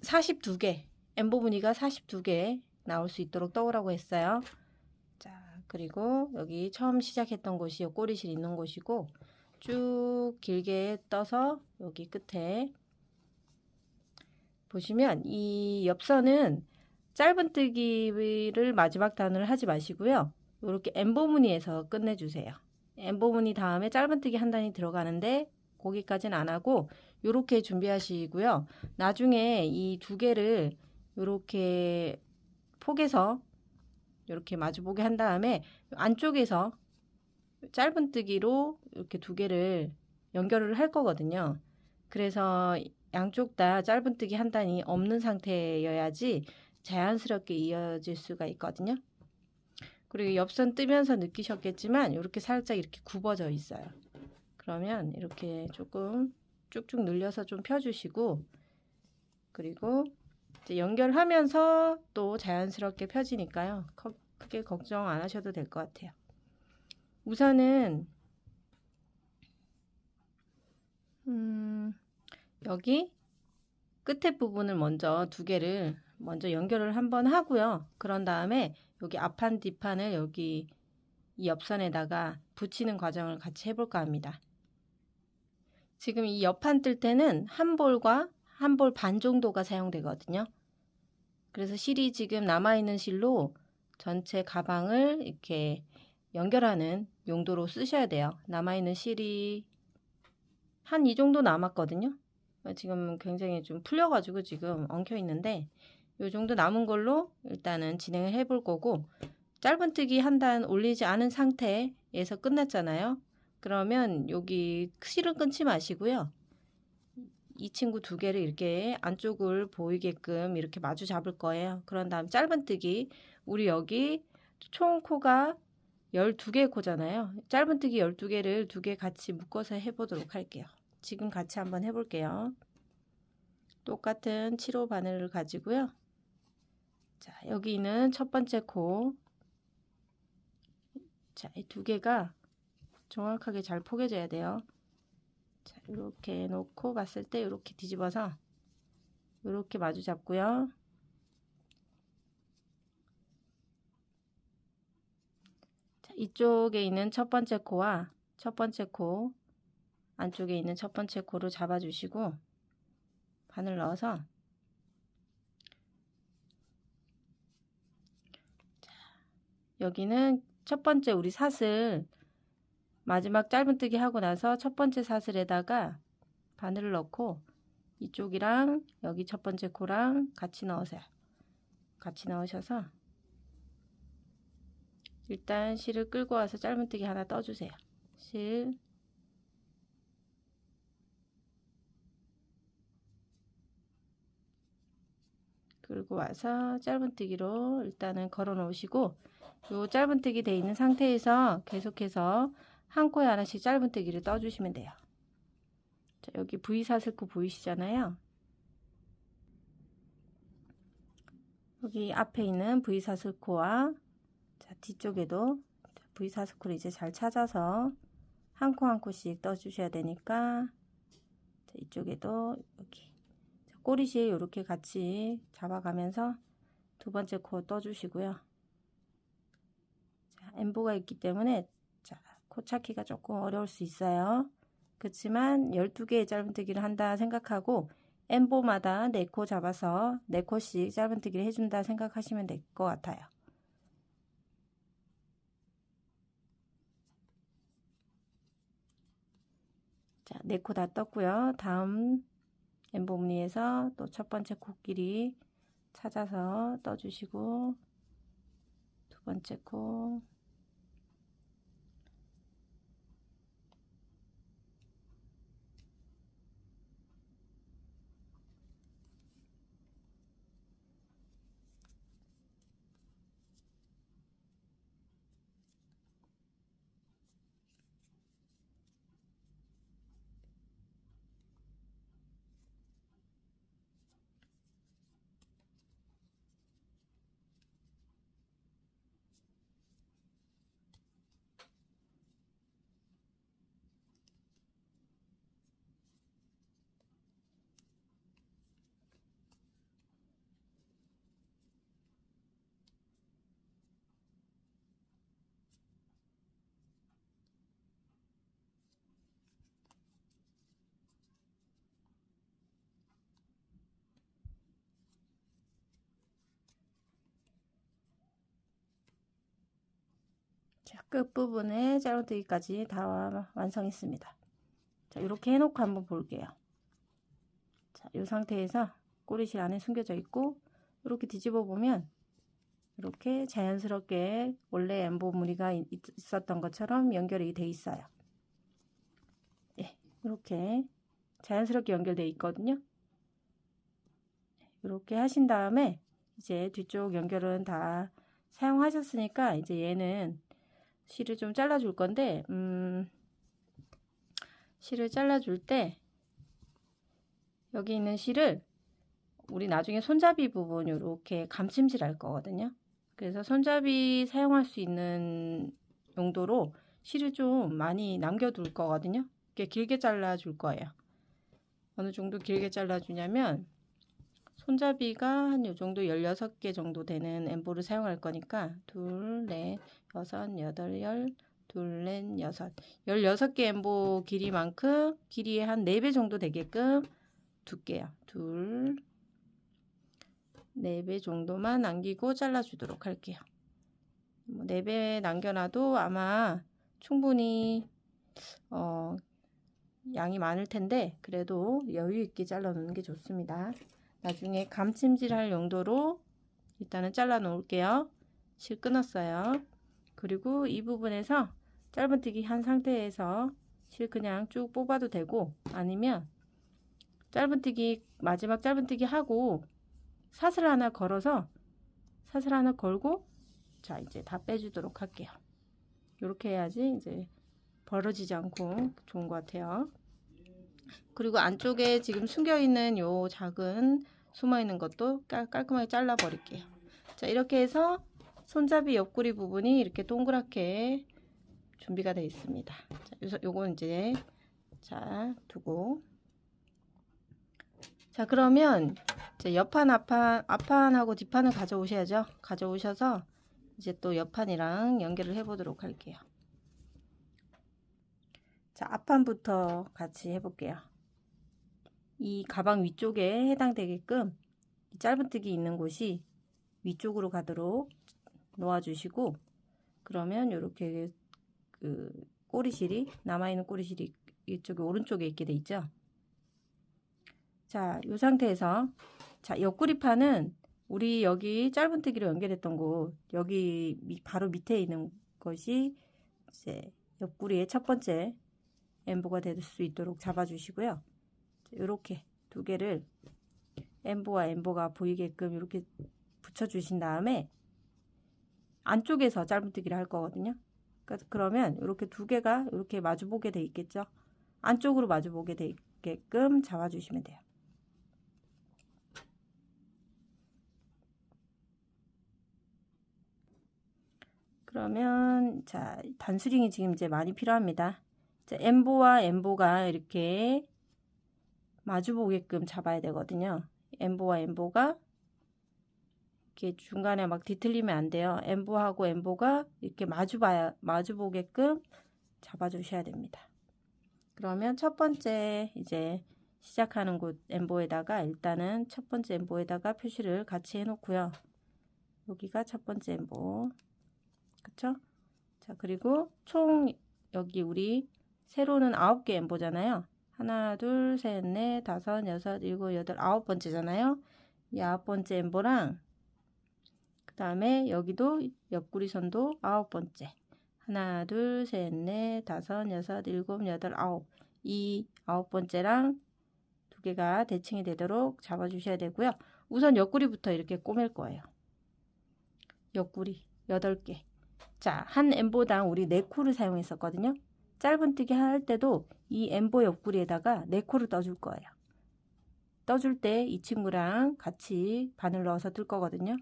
S1: 42개 엠보 무늬가 42개 나올 수 있도록 떠오라고 했어요. 자, 그리고 여기 처음 시작했던 곳이 꼬리실 있는 곳이고 쭉 길게 떠서 여기 끝에 보시면 이 옆선은 짧은뜨기를 마지막 단을 하지 마시고요. 이렇게 엠보 무늬에서 끝내주세요. 엠보 무늬 다음에 짧은뜨기 한 단이 들어가는데 거기까지는 안 하고 이렇게 준비하시고요. 나중에 이 두 개를 이렇게 폭에서 이렇게 마주보게 한 다음에 안쪽에서 짧은뜨기로 이렇게 두 개를 연결을 할 거거든요. 그래서 양쪽 다 짧은뜨기 한 단이 없는 상태여야지 자연스럽게 이어질 수가 있거든요. 그리고 옆선 뜨면서 느끼셨겠지만 이렇게 살짝 이렇게 굽어져 있어요. 그러면 이렇게 조금 쭉쭉 늘려서 좀 펴주시고, 그리고 이제 연결하면서 또 자연스럽게 펴지니까요. 크게 걱정 안 하셔도 될 것 같아요. 우선은 여기 끝에 부분을 먼저 두 개를 먼저 연결을 한번 하고요. 그런 다음에 여기 앞판 뒷판을 여기 이 옆선에다가 붙이는 과정을 같이 해볼까 합니다. 지금 이 옆판 뜰 때는 한 볼과 한 볼 반 정도가 사용되거든요. 그래서 실이 지금 남아있는 실로 전체 가방을 이렇게 연결하는 용도로 쓰셔야 돼요. 남아있는 실이 한 이 정도 남았거든요. 지금 굉장히 좀 풀려가지고 지금 엉켜 있는데 이 정도 남은 걸로 일단은 진행을 해 볼 거고, 짧은뜨기 한 단 올리지 않은 상태에서 끝났잖아요. 그러면 여기 실은 끊지 마시고요. 이 친구 두 개를 이렇게 안쪽을 보이게끔 이렇게 마주 잡을 거예요. 그런 다음 짧은뜨기, 우리 여기 총 코가 12개 코잖아요. 짧은뜨기 12개를 두 개 같이 묶어서 해보도록 할게요. 지금 같이 한번 해볼게요. 똑같은 7호 바늘을 가지고요. 자, 여기는 첫 번째 코. 자, 이 두 개가 정확하게 잘 포개져야 돼요. 자, 이렇게 놓고 봤을 때 이렇게 뒤집어서 이렇게 마주 잡고요. 자, 이쪽에 있는 첫 번째 코와 첫 번째 코 안쪽에 있는 첫 번째 코를 잡아주시고 바늘 넣어서, 자, 여기는 첫 번째 우리 사슬 마지막 짧은뜨기 하고 나서 첫 번째 사슬에다가 바늘을 넣고 이쪽이랑 여기 첫 번째 코랑 같이 넣으세요. 같이 넣으셔서 일단 실을 끌고 와서 짧은뜨기 하나 떠주세요. 실 끌고 와서 짧은뜨기로 일단은 걸어 놓으시고, 요 짧은뜨기 돼 있는 상태에서 계속해서 한 코에 하나씩 짧은뜨기를 떠주시면 돼요. 자, 여기 V사슬코 보이시잖아요. 여기 앞에 있는 V사슬코와 자, 뒤쪽에도 V사슬코를 이제 잘 찾아서 한 코 한 코씩 떠주셔야 되니까, 자, 이쪽에도 여기 꼬리실 이렇게 같이 잡아가면서 두 번째 코 떠주시고요. 자, 엠보가 있기 때문에 자, 코 찾기가 조금 어려울 수 있어요. 그렇지만 12개의 짧은뜨기를 한다 생각하고 엠보마다 4코 잡아서 4코씩 짧은뜨기를 해준다 생각하시면 될 것 같아요. 자, 4코 다 떴고요. 다음 엠보 무늬에서 또 첫 번째 코끼리 찾아서 떠주시고 두 번째 코, 끝부분에 짧은뜨기까지 다 완성했습니다. 자, 이렇게 해놓고 한번 볼게요. 자, 이 상태에서 꼬리실 안에 숨겨져 있고, 이렇게 뒤집어 보면 이렇게 자연스럽게 원래 엠보 무늬가 있었던 것처럼 연결이 돼 있어요. 예, 이렇게 자연스럽게 연결되어 있거든요. 이렇게 하신 다음에 이제 뒤쪽 연결은 다 사용하셨으니까 이제 얘는 실을 좀 잘라 줄 건데, 실을 잘라 줄 때 여기 있는 실을 우리 나중에 손잡이 부분 이렇게 감침질 할 거거든요. 그래서 손잡이 사용할 수 있는 용도로 실을 좀 많이 남겨둘 거거든요. 이렇게 길게 잘라 줄 거예요. 어느 정도 길게 잘라 주냐면 손잡이가 한 요 정도 16개 정도 되는 엠보를 사용할 거니까 둘, 넷, 여섯, 여덟, 열, 둘, 넷, 여섯, 16개 엠보 길이만큼 길이의 한 4배 정도 되게끔 두께요. 둘, 4배 정도만 남기고 잘라주도록 할게요. 4배 남겨놔도 아마 충분히 양이 많을 텐데 그래도 여유 있게 잘라 놓는 게 좋습니다. 나중에 감침질 할 용도로 일단은 잘라 놓을게요. 실 끊었어요. 그리고 이 부분에서 짧은뜨기 한 상태에서 실 그냥 쭉 뽑아도 되고, 아니면 짧은뜨기 마지막 짧은뜨기 하고 사슬 하나 걸어서 사슬 하나 걸고, 자 이제 다 빼주도록 할게요. 이렇게 해야지 이제 벌어지지 않고 좋은 것 같아요. 그리고 안쪽에 지금 숨겨있는 요 작은 숨어있는 것도 깔끔하게 잘라 버릴게요. 자, 이렇게 해서 손잡이 옆구리 부분이 이렇게 동그랗게 준비가 되어 있습니다. 자, 요건 이제 자 두고, 자 그러면 이제 옆판 앞판하고 뒷판을 가져오셔야죠. 가져오셔서 이제 또 옆판이랑 연결을 해 보도록 할게요. 자, 앞판부터 같이 해볼게요. 이 가방 위쪽에 해당되게끔 짧은뜨기 있는 곳이 위쪽으로 가도록 놓아주시고, 그러면 이렇게 그 꼬리실이 남아있는 꼬리실이 이쪽에 오른쪽에 있게 돼 있죠. 자, 이 상태에서 자 옆구리판은 우리 여기 짧은뜨기로 연결했던 곳, 여기 바로 밑에 있는 것이 이제 옆구리의 첫 번째 엠보가 될 수 있도록 잡아주시고요. 이렇게 두 개를 엠보와 엠보가 보이게끔 이렇게 붙여주신 다음에 안쪽에서 짧은뜨기를 할 거거든요. 그러면 이렇게 두 개가 이렇게 마주보게 돼 있겠죠. 안쪽으로 마주보게 되게끔 잡아주시면 돼요. 그러면 자 단수링이 지금 이제 많이 필요합니다. 자, 엠보와 엠보가 이렇게 마주보게끔 잡아야 되거든요. 엠보와 엠보가 이렇게 중간에 막 뒤틀리면 안 돼요. 엠보하고 엠보가 이렇게 마주보게끔 잡아주셔야 됩니다. 그러면 첫 번째 이제 시작하는 곳 엠보에다가 일단은 첫 번째 엠보에다가 표시를 같이 해놓고요. 여기가 첫 번째 엠보, 그쵸? 자, 그리고 총 여기 우리 세로는 9개 엠보잖아요. 하나, 둘, 셋, 넷, 다섯, 여섯, 일곱, 여덟, 9번째잖아요. 이 9번째 엠보랑 그 다음에 여기도 옆구리 선도 9번째. 하나, 둘, 셋, 넷, 다섯, 여섯, 일곱, 여덟, 9. 이 9번째랑 두 개가 대칭이 되도록 잡아주셔야 되고요. 우선 옆구리부터 이렇게 꼬맬 거예요. 옆구리 8개. 자, 한 엠보당 우리 4코를 사용했었거든요. 짧은뜨기 할 때도 이 엠보 옆구리에다가 4코를 떠줄 거예요. 떠줄 때 이 친구랑 같이 바늘 넣어서 뜰 거거든요.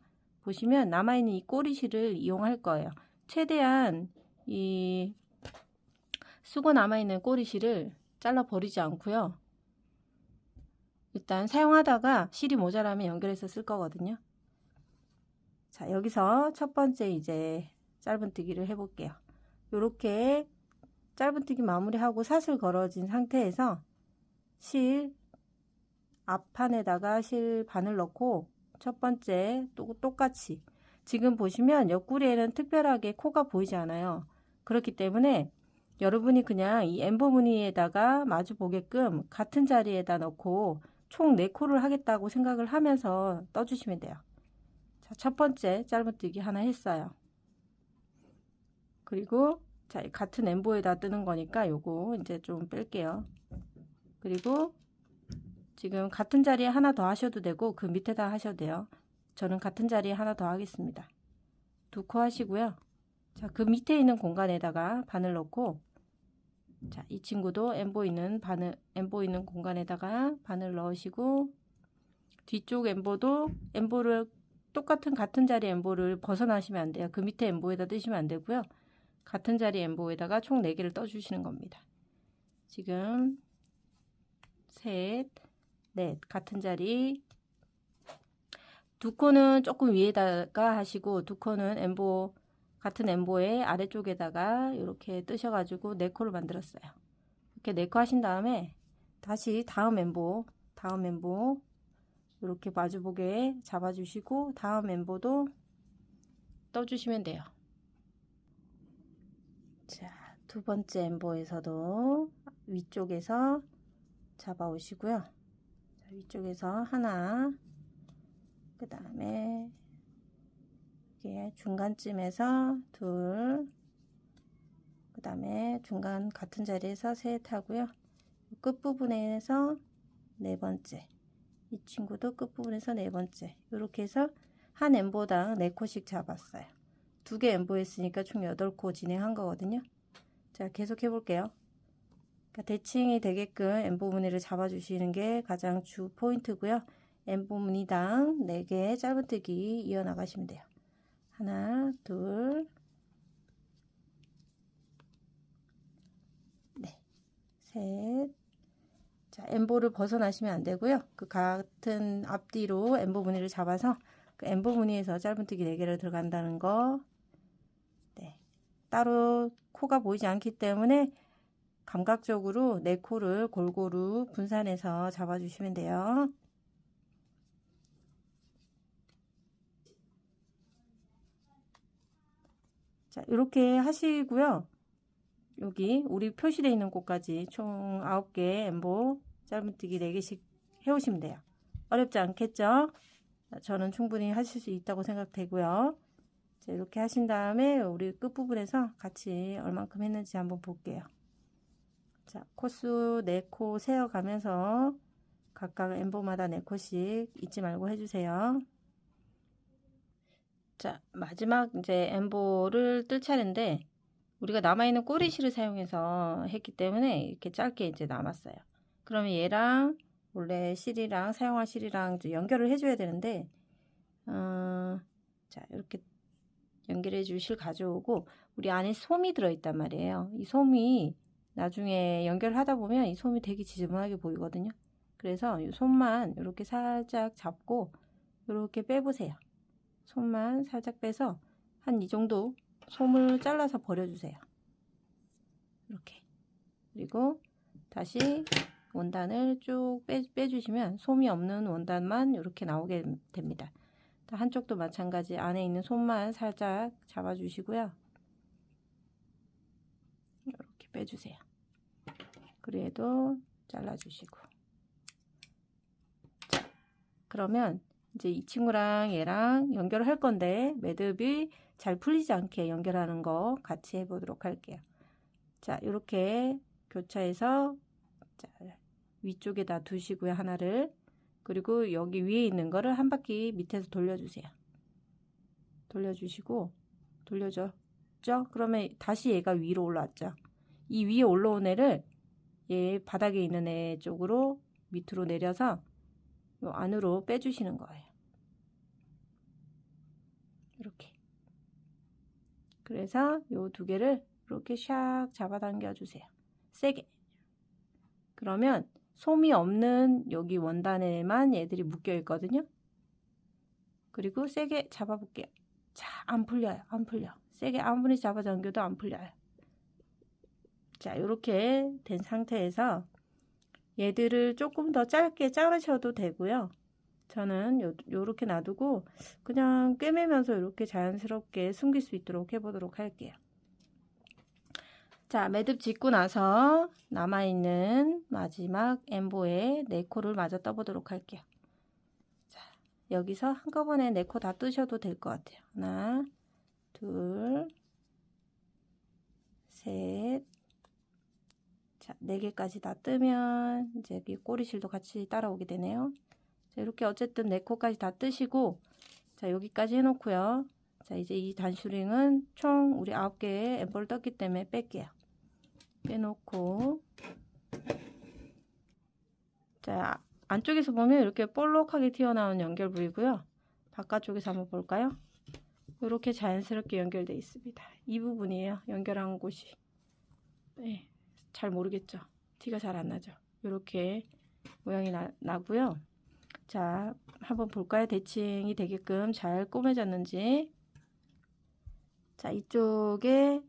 S1: 보시면 남아있는 이 꼬리실을 이용할 거예요. 최대한 이 쓰고 남아있는 꼬리실을 잘라 버리지 않고요. 일단 사용하다가 실이 모자라면 연결해서 쓸 거거든요. 자, 여기서 첫 번째 이제 짧은뜨기를 해볼게요. 이렇게 짧은뜨기 마무리하고 사슬 걸어진 상태에서 실 앞판에다가 실 바늘 넣고 첫 번째 또 똑같이 지금 보시면 옆구리에는 특별하게 코가 보이지 않아요. 그렇기 때문에 여러분이 그냥 이 엠보 무늬에다가 마주 보게끔 같은 자리에다 넣고 총 4코를 하겠다고 생각을 하면서 떠주시면 돼요. 자, 첫 번째 짧은뜨기 하나 했어요. 그리고 자, 같은 엠보에다 뜨는 거니까 요거 이제 좀 뺄게요. 그리고 지금 같은 자리에 하나 더 하셔도 되고 그 밑에다 하셔도 돼요. 저는 같은 자리에 하나 더 하겠습니다. 2코 하시고요. 자, 그 밑에 있는 공간에다가 바늘 넣고, 자, 이 친구도 엠보 있는 공간에다가 바늘 넣으시고, 뒤쪽 엠보도 엠보를 똑같은 같은 자리 엠보를 벗어나시면 안 돼요. 그 밑에 엠보에다 뜨시면 안 되고요. 같은 자리 엠보에다가 총 4개를 떠주시는 겁니다. 지금 셋, 넷, 같은 자리. 2코는 조금 위에다가 하시고 2코는 엠보 같은 엠보의 아래쪽에다가 이렇게 뜨셔가지고 4코를 만들었어요. 이렇게 4코 하신 다음에 다시 다음 엠보 이렇게 마주보게 잡아주시고 다음 엠보도 떠주시면 돼요. 자, 2번째 엠보에서도 위쪽에서 잡아오시고요. 자, 위쪽에서 하나, 그 다음에 중간쯤에서 둘, 그 다음에 중간 같은 자리에서 셋 하고요. 끝부분에서 4번째, 이 친구도 끝부분에서 4번째, 이렇게 해서 한 엠보당 4코씩 잡았어요. 2개 엠보 했으니까 총 8코 진행한 거거든요. 자, 계속 해볼게요. 그러니까 대칭이 되게끔 엠보 무늬를 잡아주시는 게 가장 주 포인트고요. 엠보 무늬당 4개 짧은뜨기 이어나가시면 돼요. 하나, 둘, 네, 셋. 자, 엠보를 벗어나시면 안 되고요. 그 같은 앞뒤로 엠보 무늬를 잡아서 그 엠보 무늬에서 짧은뜨기 4개를 들어간다는 거. 네, 따로 코가 보이지 않기 때문에 감각적으로 4코를 골고루 분산해서 잡아주시면 돼요. 자, 이렇게 하시고요. 여기 우리 표시되어 있는 곳까지 총 9개 엠보 짧은뜨기 4개씩 해오시면 돼요. 어렵지 않겠죠? 저는 충분히 하실 수 있다고 생각되고요. 자, 이렇게 하신 다음에 우리 끝부분에서 같이 얼만큼 했는지 한번 볼게요. 자, 코수 4코 세어가면서 각각 엠보마다 4코씩 잊지 말고 해주세요. 자, 마지막 이제 엠보를 뜰 차례인데 우리가 남아있는 꼬리실을 사용해서 했기 때문에 이렇게 짧게 이제 남았어요. 그러면 얘랑 원래 실이랑 사용할 실이랑 이제 연결을 해줘야 되는데 자, 이렇게 연결해 줄 실 가져오고 우리 안에 솜이 들어있단 말이에요. 이 솜이 나중에 연결하다 보면 이 솜이 되게 지저분하게 보이거든요. 그래서 이 솜만 이렇게 살짝 잡고 이렇게 빼보세요. 솜만 살짝 빼서 한 이 정도 솜을 잘라서 버려주세요. 이렇게. 그리고 다시 원단을 쭉 빼주시면 솜이 없는 원단만 이렇게 나오게 됩니다. 한쪽도 마찬가지 안에 있는 솜만 살짝 잡아주시고요. 이렇게 빼주세요. 그래도 잘라주시고. 자, 그러면 이제 이 친구랑 얘랑 연결을 할 건데 매듭이 잘 풀리지 않게 연결하는 거 같이 해보도록 할게요. 자, 이렇게 교차해서 자, 위쪽에다 두시고요. 하나를. 그리고 여기 위에 있는 거를 한 바퀴 밑에서 돌려주세요. 돌려주시고 돌려줬죠? 그러면 다시 얘가 위로 올라왔죠. 이 위에 올라온 애를 얘 바닥에 있는 애 쪽으로 밑으로 내려서 요 안으로 빼주시는 거예요. 이렇게. 그래서 요 2개를 이렇게 샥 잡아당겨 주세요. 세게. 그러면 솜이 없는 여기 원단에만 얘들이 묶여 있거든요. 그리고 세게 잡아볼게요. 자, 안 풀려요. 안 풀려. 세게 아무리 잡아당겨도 안 풀려요. 자, 이렇게 된 상태에서 얘들을 조금 더 짧게 자르셔도 되고요. 저는 요렇게 놔두고 그냥 꿰매면서 이렇게 자연스럽게 숨길 수 있도록 해보도록 할게요. 자, 매듭 짓고 나서 남아있는 마지막 엠보에 4코를 마저 떠보도록 할게요. 자, 여기서 한꺼번에 4코 다 뜨셔도 될 것 같아요. 하나, 둘, 셋. 자, 4개까지 다 뜨면 이제 여기 꼬리실도 같이 따라오게 되네요. 자, 이렇게 어쨌든 4코까지 다 뜨시고, 자, 여기까지 해놓고요. 자, 이제 이 단슈링은 총 우리 9개의 엠보를 떴기 때문에 뺄게요. 빼놓고, 자, 안쪽에서 보면 이렇게 볼록하게 튀어나온 연결 부위고요. 바깥쪽에서 한번 볼까요? 이렇게 자연스럽게 연결되어 있습니다. 이 부분이에요. 연결한 곳이. 네, 잘 모르겠죠? 티가 잘 안 나죠? 이렇게 모양이 나고요. 자, 한번 볼까요? 대칭이 되게끔 잘 꼬매졌는지. 자, 이쪽에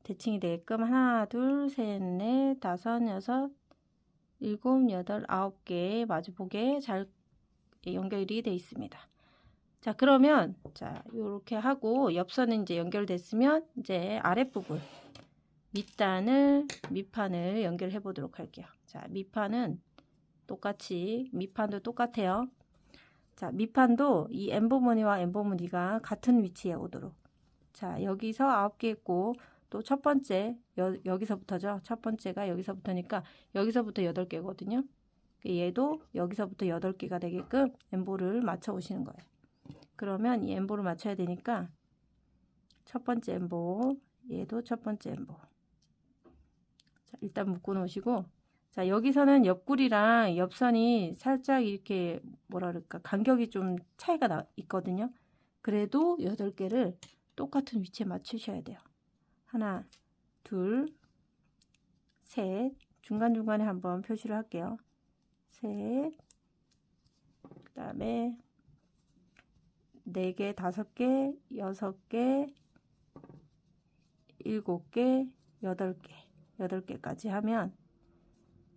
S1: 대칭이 되게끔 하나, 둘, 셋, 넷, 다섯, 여섯, 일곱, 여덟, 9개 마주보게 잘 연결이 되어 있습니다. 자, 그러면 자, 요렇게 하고 옆선은 이제 연결됐으면 이제 아랫부분 밑판을 연결해 보도록 할게요. 자, 밑판은 똑같이 밑판도 똑같아요. 자, 밑판도 이 엠보 무늬와 엠보 무늬가 같은 위치에 오도록. 자, 여기서 9개 있고 또 첫 번째 여기서부터죠. 첫 번째가 여기서부터니까 여기서부터 8개거든요. 얘도 여기서부터 8개가 되게끔 엠보를 맞춰 오시는 거예요. 그러면 이 엠보를 맞춰야 되니까 첫 번째 엠보, 얘도 첫 번째 엠보. 자, 일단 묶어 놓으시고, 자, 여기서는 옆구리랑 옆선이 살짝 이렇게 뭐라 그럴까 간격이 좀 차이가 있거든요. 그래도 8개를 똑같은 위치에 맞추셔야 돼요. 하나, 둘, 셋, 중간중간에 한번 표시를 할게요. 셋, 그 다음에 4개, 5개, 6개, 7개, 8개, 8개까지 하면,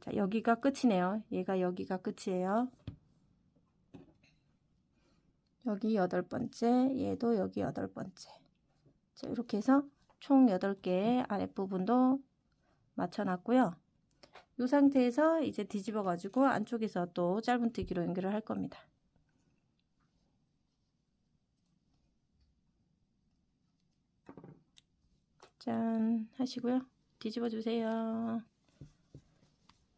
S1: 자, 여기가 끝이네요. 얘가 여기가 끝이에요. 여기 8번째, 얘도 여기 8번째. 자, 이렇게 해서 총 8개 아랫부분도 맞춰놨고요. 이 상태에서 이제 뒤집어 가지고 안쪽에서 또 짧은뜨기로 연결을 할 겁니다. 짠 하시고요. 뒤집어 주세요.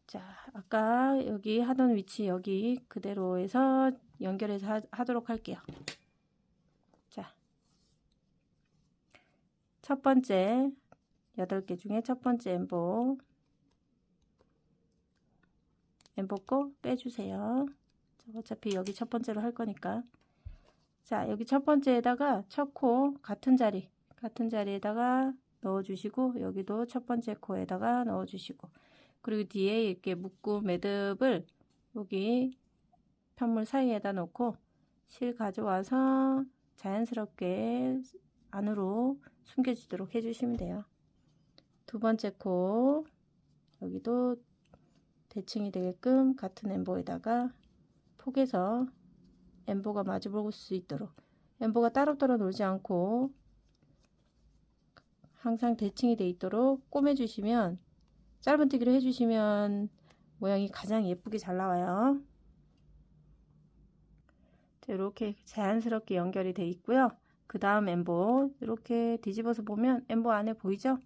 S1: 자, 아까 여기 하던 위치 여기 그대로 해서 연결해서 하도록 할게요. 자, 첫 번째 8개 중에 첫 번째 엠보 거 빼주세요. 어차피 여기 첫 번째로 할 거니까. 자, 여기 첫 번째에다가 첫 코 같은 자리에다가 넣어주시고, 여기도 첫 번째 코에다가 넣어주시고, 그리고 뒤에 이렇게 묶은 매듭을 여기 편물 사이에다 놓고 실 가져와서 자연스럽게 안으로 숨겨지도록 해주시면 돼요. 두 번째 코 여기도 대칭이 되게끔 같은 엠보에다가 폭에서 엠보가 마주 볼 수 있도록 엠보가 따로따로 놀지 않고 항상 대칭이 돼 있도록 꼬매주시면 짧은뜨기로 해주시면 모양이 가장 예쁘게 잘 나와요. 이렇게 자연스럽게 연결이 돼 있고요. 그 다음 엠보 이렇게 뒤집어서 보면 엠보 안에 보이죠?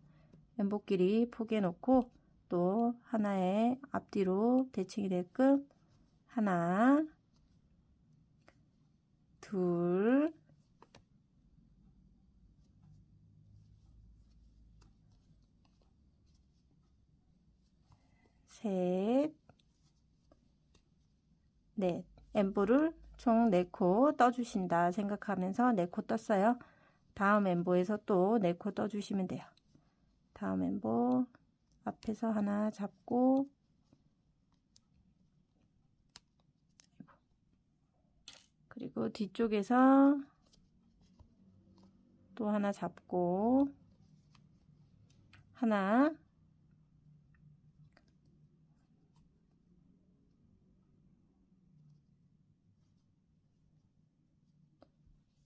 S1: 엠보끼리 포개 놓고 또 하나의 앞뒤로 대칭이 되게끔 하나, 둘, 셋, 넷. 엠보를 총 4코 떠주신다 생각하면서 4코 떴어요. 다음 엠보에서 또 4코 떠주시면 돼요. 다음 엠보 앞에서 하나 잡고 그리고 뒤쪽에서 또 하나 잡고 하나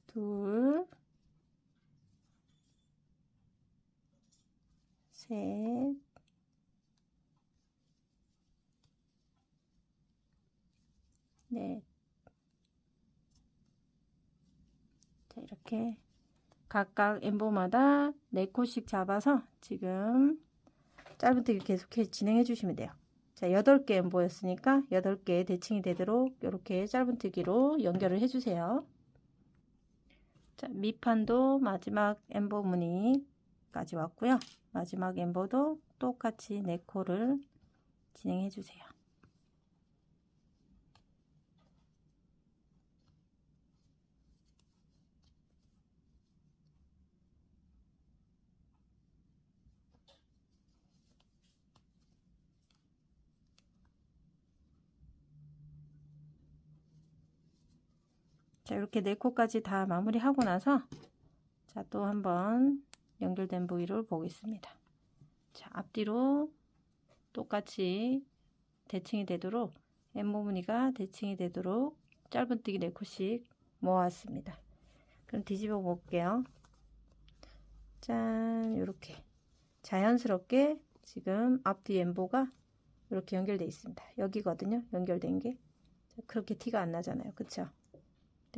S1: 둘 셋, 넷. 자, 이렇게 각각 엠보마다 4코씩 잡아서 지금 짧은뜨기 계속해서 진행해 주시면 돼요. 자, 8개 엠보였으니까 8개 대칭이 되도록 이렇게 짧은뜨기로 연결을 해주세요. 자, 밑판도 마지막 엠보 무늬까지 왔고요. 마지막 엠보도 똑같이 4코를 진행해 주세요. 자, 이렇게 4코까지 다 마무리하고 나서 자, 또 한번 연결된 부위를 보겠습니다. 자, 앞뒤로 똑같이 대칭이 되도록 엠보 무늬가 대칭이 되도록 짧은뜨기 4코씩 모았습니다. 그럼 뒤집어 볼게요. 짠, 이렇게 자연스럽게 지금 앞뒤 엠보가 이렇게 연결되어 있습니다. 여기거든요. 연결된 게 그렇게 티가 안 나잖아요. 그쵸?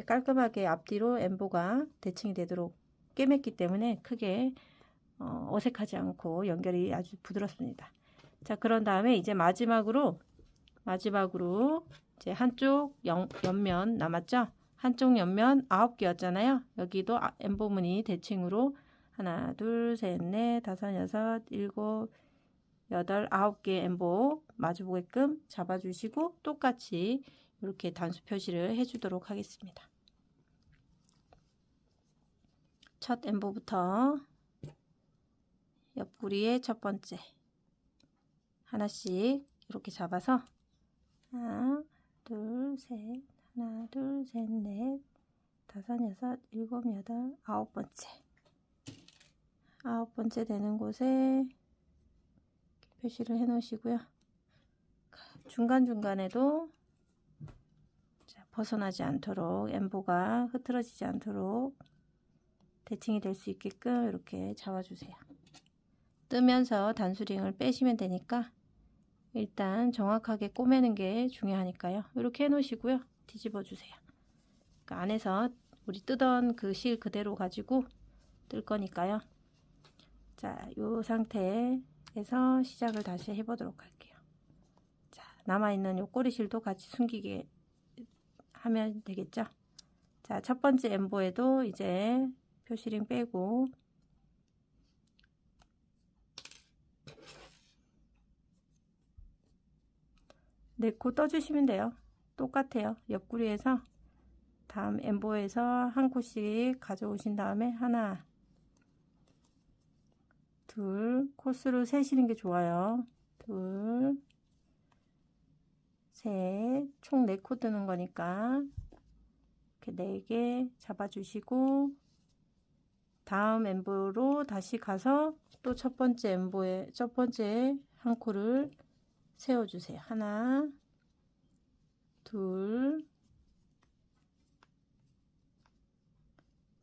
S1: 깔끔하게 앞뒤로 엠보가 대칭이 되도록 꿰맸기 때문에 크게 어색하지 않고 연결이 아주 부드럽습니다. 자, 그런 다음에 이제 마지막으로 이제 한쪽 옆면 남았죠? 한쪽 옆면 9개였잖아요. 여기도 엠보 무늬 대칭으로 하나, 둘, 셋, 넷, 다섯, 여섯, 일곱, 여덟, 9개 엠보 마주보게끔 잡아주시고 똑같이 이렇게 단수 표시를 해주도록 하겠습니다. 첫 엠보부터 옆구리의 첫 번째 하나씩 이렇게 잡아서 하나, 둘, 셋, 하나, 둘, 셋, 넷, 다섯, 여섯, 일곱, 여덟, 9번째. 9번째 되는 곳에 표시를 해 놓으시고요. 중간중간에도 벗어나지 않도록 엠보가 흐트러지지 않도록 대칭이 될 수 있게끔 이렇게 잡아주세요. 뜨면서 단수링을 빼시면 되니까 일단 정확하게 꼬매는 게 중요하니까요. 이렇게 해 놓으시고요. 뒤집어 주세요. 그러니까 안에서 우리 뜨던 그 실 그대로 가지고 뜰 거니까요. 자, 이 상태에서 시작을 다시 해보도록 할게요. 자, 남아있는 요 꼬리실도 같이 숨기게 하면 되겠죠. 자, 첫 번째 엠보에도 이제 표시링 빼고 네 코 떠주시면 돼요. 똑같아요. 옆구리에서 다음 엠보에서 한 코씩 가져오신 다음에 하나, 둘, 코스로 세시는 게 좋아요. 둘, 셋, 총 4코 뜨는 거니까 이렇게 4개 잡아주시고 다음 엠보로 다시 가서 또 첫 번째 엠보에 첫 번째 한 코를 세워주세요. 하나, 둘,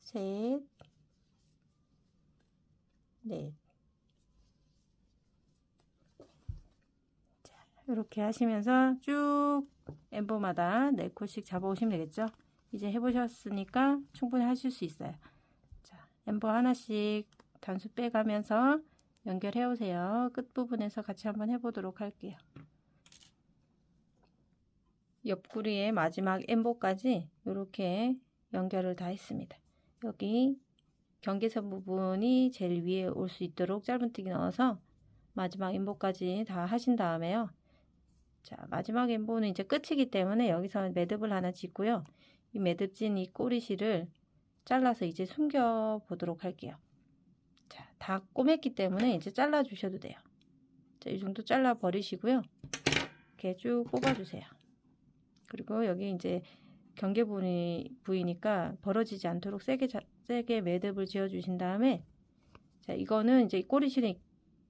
S1: 셋, 넷. 자, 이렇게 하시면서 쭉 엠보마다 4코씩 잡아오시면 되겠죠. 이제 해보셨으니까 충분히 하실 수 있어요. 자, 엠보 하나씩 단수 빼가면서 연결해 오세요. 끝부분에서 같이 한번 해보도록 할게요. 옆구리의 마지막 엠보까지 이렇게 연결을 다 했습니다. 여기 경계선 부분이 제일 위에 올 수 있도록 짧은뜨기 넣어서 마지막 엠보까지 다 하신 다음에요. 자, 마지막 엠보는 이제 끝이기 때문에 여기서 매듭을 하나 짓고요. 이 매듭진 이 꼬리실을 잘라서 이제 숨겨 보도록 할게요. 자, 다 꼬맸기 때문에 이제 잘라 주셔도 돼요. 자, 이 정도 잘라 버리시고요. 이렇게 쭉 뽑아 주세요. 그리고 여기 이제 경계 부위니까 벌어지지 않도록 세게 매듭을 지어 주신 다음에 자, 이거는 이제 꼬리실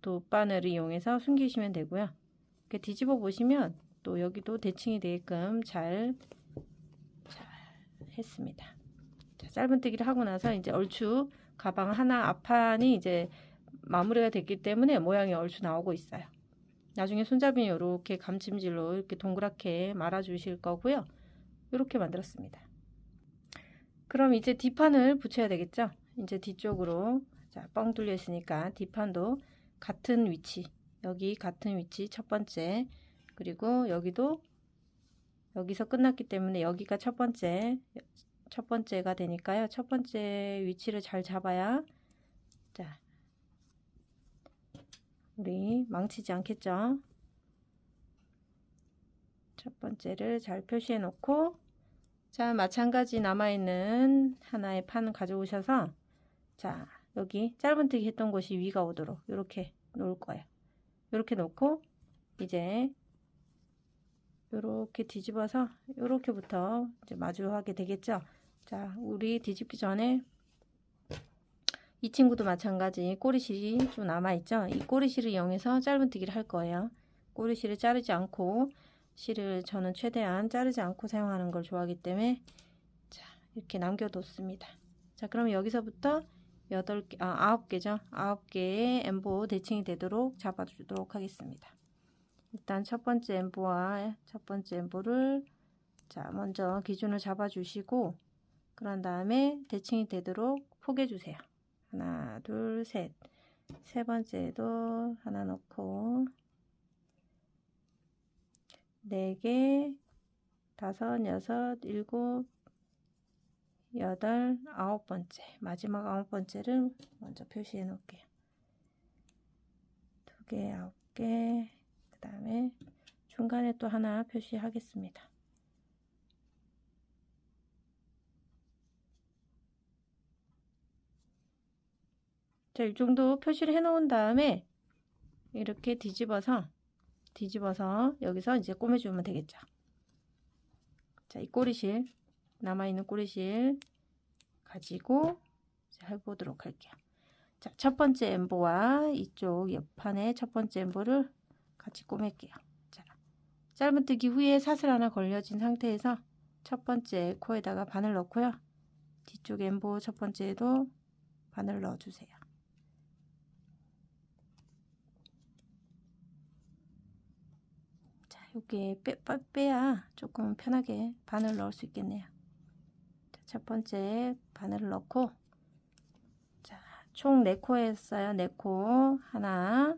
S1: 돗바늘을 이용해서 숨기시면 되고요. 이렇게 뒤집어 보시면 또 여기도 대칭이 되게끔 잘 했습니다. 자, 짧은뜨기를 하고 나서 이제 얼추 가방 하나 앞판이 이제 마무리가 됐기 때문에 모양이 얼추 나오고 있어요. 나중에 손잡이는 이렇게 감침질로 이렇게 동그랗게 말아 주실 거고요. 이렇게 만들었습니다. 그럼 이제 뒷판을 붙여야 되겠죠. 이제 뒤쪽으로 자, 뻥 뚫려 있으니까 뒷판도 같은 위치, 여기 같은 위치 첫 번째, 그리고 여기도 여기서 끝났기 때문에 여기가 첫 번째가 되니까요. 첫 번째 위치를 잘 잡아야 자, 우리 망치지 않겠죠. 첫 번째를 잘 표시해 놓고, 자, 마찬가지 남아있는 하나의 판 가져오셔서, 자, 여기 짧은뜨기 했던 곳이 위가 오도록 이렇게 놓을 거예요. 이렇게 놓고 이제 이렇게 뒤집어서 이렇게부터 이제 마주하게 되겠죠. 자, 우리 뒤집기 전에 이 친구도 마찬가지 꼬리실이 좀 남아있죠. 이 꼬리실을 이용해서 짧은뜨기를 할 거예요. 꼬리실을 자르지 않고, 실을 저는 최대한 자르지 않고 사용하는 걸 좋아하기 때문에 자, 이렇게 남겨뒀습니다. 자, 그럼 여기서부터 9개죠. 9개의 엠보 대칭이 되도록 잡아주도록 하겠습니다. 일단 첫 번째 엠보와 첫 번째 엠보를 자, 먼저 기준을 잡아주시고, 그런 다음에 대칭이 되도록 포개주세요. 하나, 둘, 셋. 세 번째도 하나 넣고, 4개, 5, 6, 7, 8, 9번째. 마지막 9번째를 먼저 표시해 놓을게요. 2개, 9개. 그 다음에 중간에 또 하나 표시하겠습니다. 자, 이 정도 표시를 해 놓은 다음에 이렇게 뒤집어서 여기서 이제 꼬매주면 되겠죠. 자, 이 꼬리실, 남아있는 꼬리실 가지고 해보도록 할게요. 자, 첫 번째 엠보와 이쪽 옆판에 첫 번째 엠보를 같이 꼬맬게요. 자, 짧은뜨기 후에 사슬 하나 걸려진 상태에서 첫 번째 코에다가 바늘 넣고요. 뒤쪽 엠보 첫 번째에도 바늘 넣어주세요. 자, 여기에 빼야 조금 편하게 바늘 넣을 수 있겠네요. 자, 첫 번째 바늘을 넣고, 자, 총 4코였어요. 4코. 하나,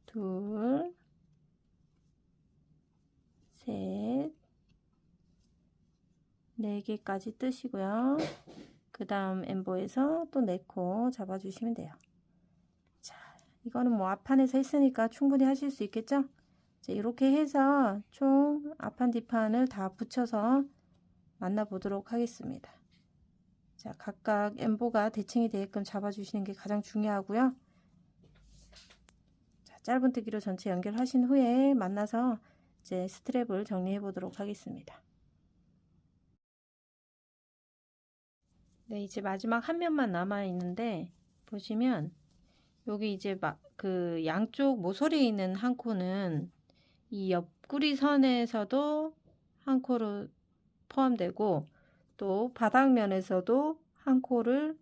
S1: 둘, 셋, 4개까지 뜨시고요. 그 다음 엠보에서 또 4코 잡아주시면 돼요. 자, 이거는 뭐 앞판에서 했으니까 충분히 하실 수 있겠죠? 자, 이렇게 해서 총 앞판 뒷판을 다 붙여서 만나보도록 하겠습니다. 자, 각각 엠보가 대칭이 되게끔 잡아주시는 게 가장 중요하고요. 자, 짧은뜨기로 전체 연결하신 후에 만나서 이제 스트랩을 정리해 보도록 하겠습니다. 네, 이제 마지막 한 면만 남아 있는데 보시면 여기 이제 그 양쪽 모서리에 있는 한 코는 이 옆구리 선에서도 한 코로 포함되고, 또 바닥면에서도 한 코를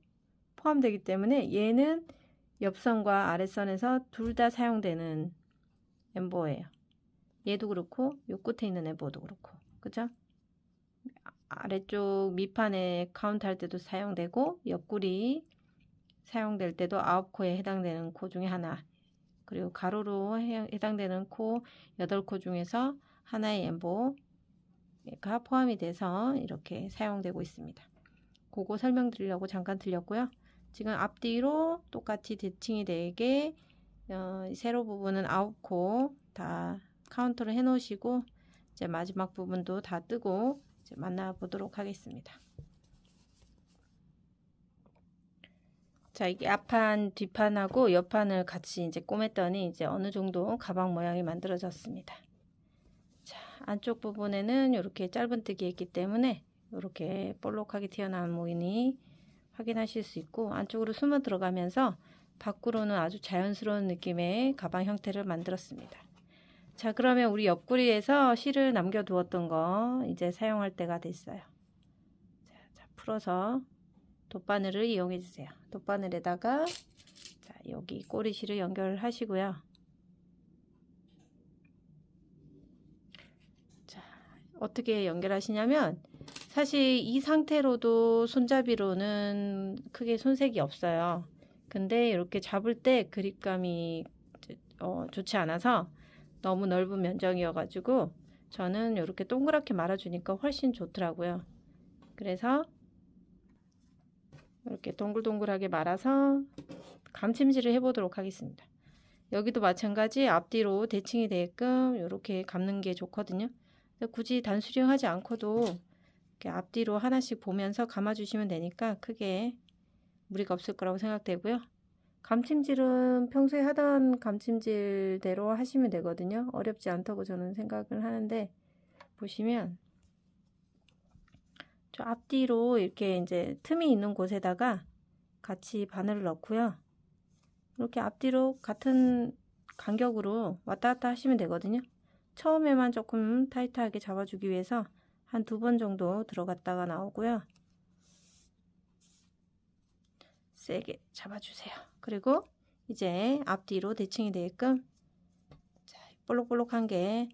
S1: 포함되기 때문에 얘는 옆선과 아랫선에서 둘 다 사용되는 엠보예요. 얘도 그렇고 요 끝에 있는 엠보도 그렇고, 그죠? 아래쪽 밑판에 카운트 할 때도 사용되고, 옆구리 사용될 때도 9코에 해당되는 코 중에 하나, 그리고 가로로 해당되는 코 8코 중에서 하나의 엠보가 포함이 돼서 이렇게 사용되고 있습니다. 그거 설명드리려고 잠깐 들렸고요. 지금 앞뒤로 똑같이 대칭이 되게 세로 부분은 9코 다 카운트를 해 놓으시고, 이제 마지막 부분도 다 뜨고 이제 만나보도록 하겠습니다. 자, 이게 앞판, 뒷판하고 옆판을 같이 이제 꼬맸더니 이제 어느 정도 가방 모양이 만들어졌습니다. 자, 안쪽 부분에는 이렇게 짧은뜨기 했기 때문에 이렇게 볼록하게 튀어나온 무늬 확인하실 수 있고, 안쪽으로 숨어 들어가면서 밖으로는 아주 자연스러운 느낌의 가방 형태를 만들었습니다. 자, 그러면 우리 옆구리에서 실을 남겨두었던 거 이제 사용할 때가 됐어요. 자, 풀어서 돗바늘을 이용해 주세요. 돗바늘에다가 자, 여기 꼬리실을 연결하시고요. 자, 어떻게 연결하시냐면 사실 이 상태로도 손잡이로는 크게 손색이 없어요. 근데 이렇게 잡을 때 그립감이 좋지 않아서 너무 넓은 면적이어 가지고 저는 이렇게 동그랗게 말아주니까 훨씬 좋더라고요. 그래서 이렇게 동글동글하게 말아서 감침질을 해보도록 하겠습니다. 여기도 마찬가지 앞뒤로 대칭이 되게끔 이렇게 감는 게 좋거든요. 굳이 단수령 하지 않고도 이렇게 앞뒤로 하나씩 보면서 감아주시면 되니까 크게 무리가 없을 거라고 생각되고요. 감침질은 평소에 하던 감침질대로 하시면 되거든요. 어렵지 않다고 저는 생각을 하는데, 보시면 저 앞뒤로 이렇게 이제 틈이 있는 곳에다가 같이 바늘을 넣고요. 이렇게 앞뒤로 같은 간격으로 왔다 갔다 하시면 되거든요. 처음에만 조금 타이트하게 잡아주기 위해서 한 2번 정도 들어갔다가 나오고요. 세게 잡아주세요. 그리고 이제 앞뒤로 대칭이 되게끔 자, 볼록볼록한 게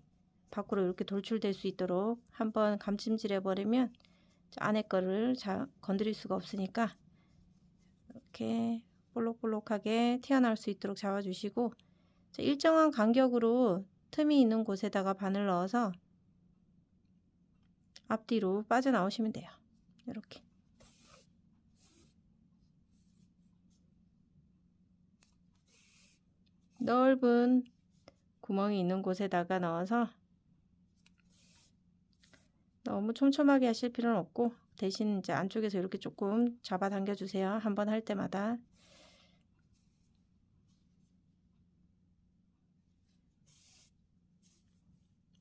S1: 밖으로 이렇게 돌출될 수 있도록 한번 감침질 해버리면 안에 거를 건드릴 수가 없으니까 이렇게 볼록볼록하게 튀어나올 수 있도록 잡아주시고 일정한 간격으로 틈이 있는 곳에다가 바늘 넣어서 앞뒤로 빠져나오시면 돼요. 이렇게 넓은 구멍이 있는 곳에다가 넣어서 너무 촘촘하게 하실 필요는 없고 대신 이제 안쪽에서 이렇게 조금 잡아 당겨 주세요. 한번 할 때마다.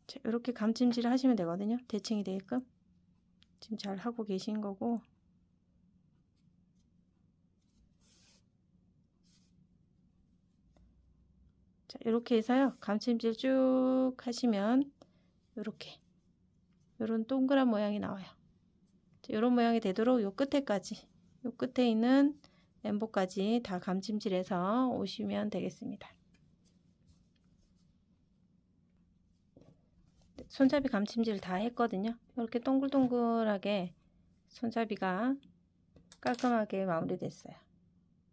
S1: 자, 이렇게 감찜질을 하시면 되거든요. 대칭이 되게끔. 지금 잘 하고 계신 거고. 자, 이렇게 해서요. 감찜질 쭉 하시면 이렇게 이런 동그란 모양이 나와요. 이런 모양이 되도록 요 끝에까지, 요 끝에 있는 엠보까지 다 감찜질해서 오시면 되겠습니다. 손잡이 감찜질 다 했거든요. 이렇게 동글동글하게 손잡이가 깔끔하게 마무리됐어요.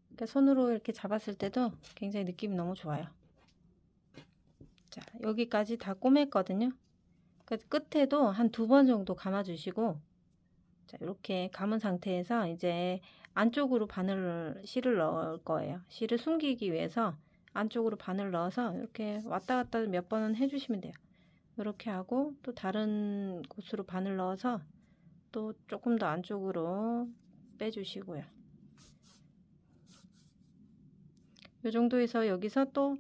S1: 그러니까 손으로 이렇게 잡았을 때도 굉장히 느낌이 너무 좋아요. 자, 여기까지 다 꼬맸거든요. 끝에도 한 2번 정도 감아주시고, 자, 이렇게 감은 상태에서 이제 안쪽으로 실을 넣을 거예요. 실을 숨기기 위해서 안쪽으로 바늘을 넣어서 이렇게 왔다 갔다 몇 번은 해주시면 돼요. 이렇게 하고 또 다른 곳으로 바늘 넣어서 또 조금 더 안쪽으로 빼주시고요. 이 정도에서 여기서 또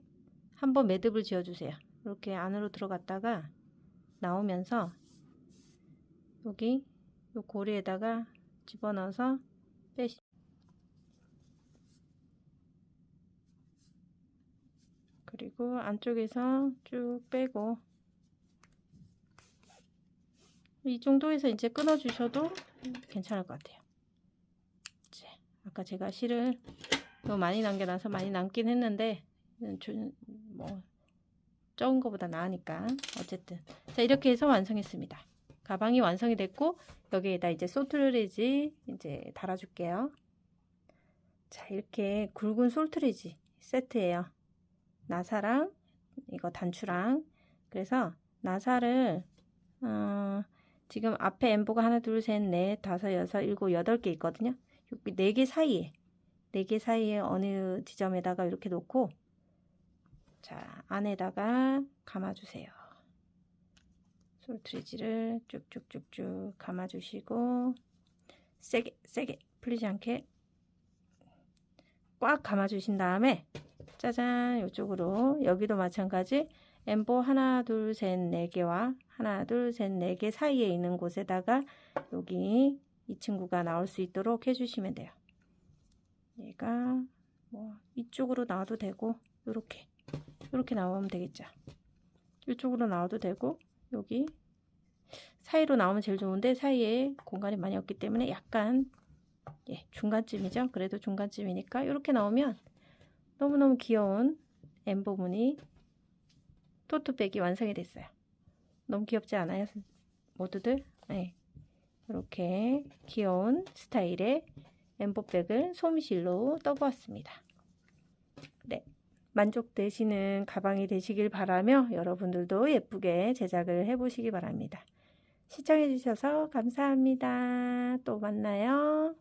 S1: 한번 매듭을 지어주세요. 이렇게 안으로 들어갔다가 나오면서 여기 요 고리에다가 집어넣어서 빼시. 그리고 안쪽에서 쭉 빼고 이 정도에서 이제 끊어 주셔도 괜찮을 것 같아요. 자, 아까 제가 실을 너무 많이 남겨놔서 많이 남긴 했는데 뭐 적은 것보다 나으니까 어쨌든. 자, 이렇게 해서 완성했습니다. 가방이 완성이 됐고 여기에다 이제 솔트레지 이제 달아줄게요. 자, 이렇게 굵은 솔트레지 세트예요. 나사랑 이거 단추랑. 그래서 나사를 지금 앞에 엠보가 하나 둘 셋 넷 다섯 여섯 일곱 8개 있거든요. 여기 4개 사이에 어느 지점에다가 이렇게 놓고 자, 안에다가 감아주세요. 솔트레지를 쭉쭉쭉쭉 감아주시고 세게 풀리지 않게 꽉 감아주신 다음에 짜잔, 이쪽으로 여기도 마찬가지 엠보 하나 둘 셋 4개와 하나 둘 셋 4개 사이에 있는 곳에다가 여기 이 친구가 나올 수 있도록 해주시면 돼요. 얘가 뭐 이쪽으로 나와도 되고 이렇게 나오면 되겠죠. 이쪽으로 나와도 되고 여기 사이로 나오면 제일 좋은데 사이에 공간이 많이 없기 때문에 약간 예, 중간쯤이죠. 그래도 중간쯤이니까 이렇게 나오면 너무너무 귀여운 엠보 무늬 토트백이 완성이 됐어요. 너무 귀엽지 않아요? 모두들? 네. 이렇게 귀여운 스타일의 엠보백을 솜실로 떠보았습니다. 네. 만족되시는 가방이 되시길 바라며 여러분들도 예쁘게 제작을 해보시기 바랍니다. 시청해주셔서 감사합니다. 또 만나요.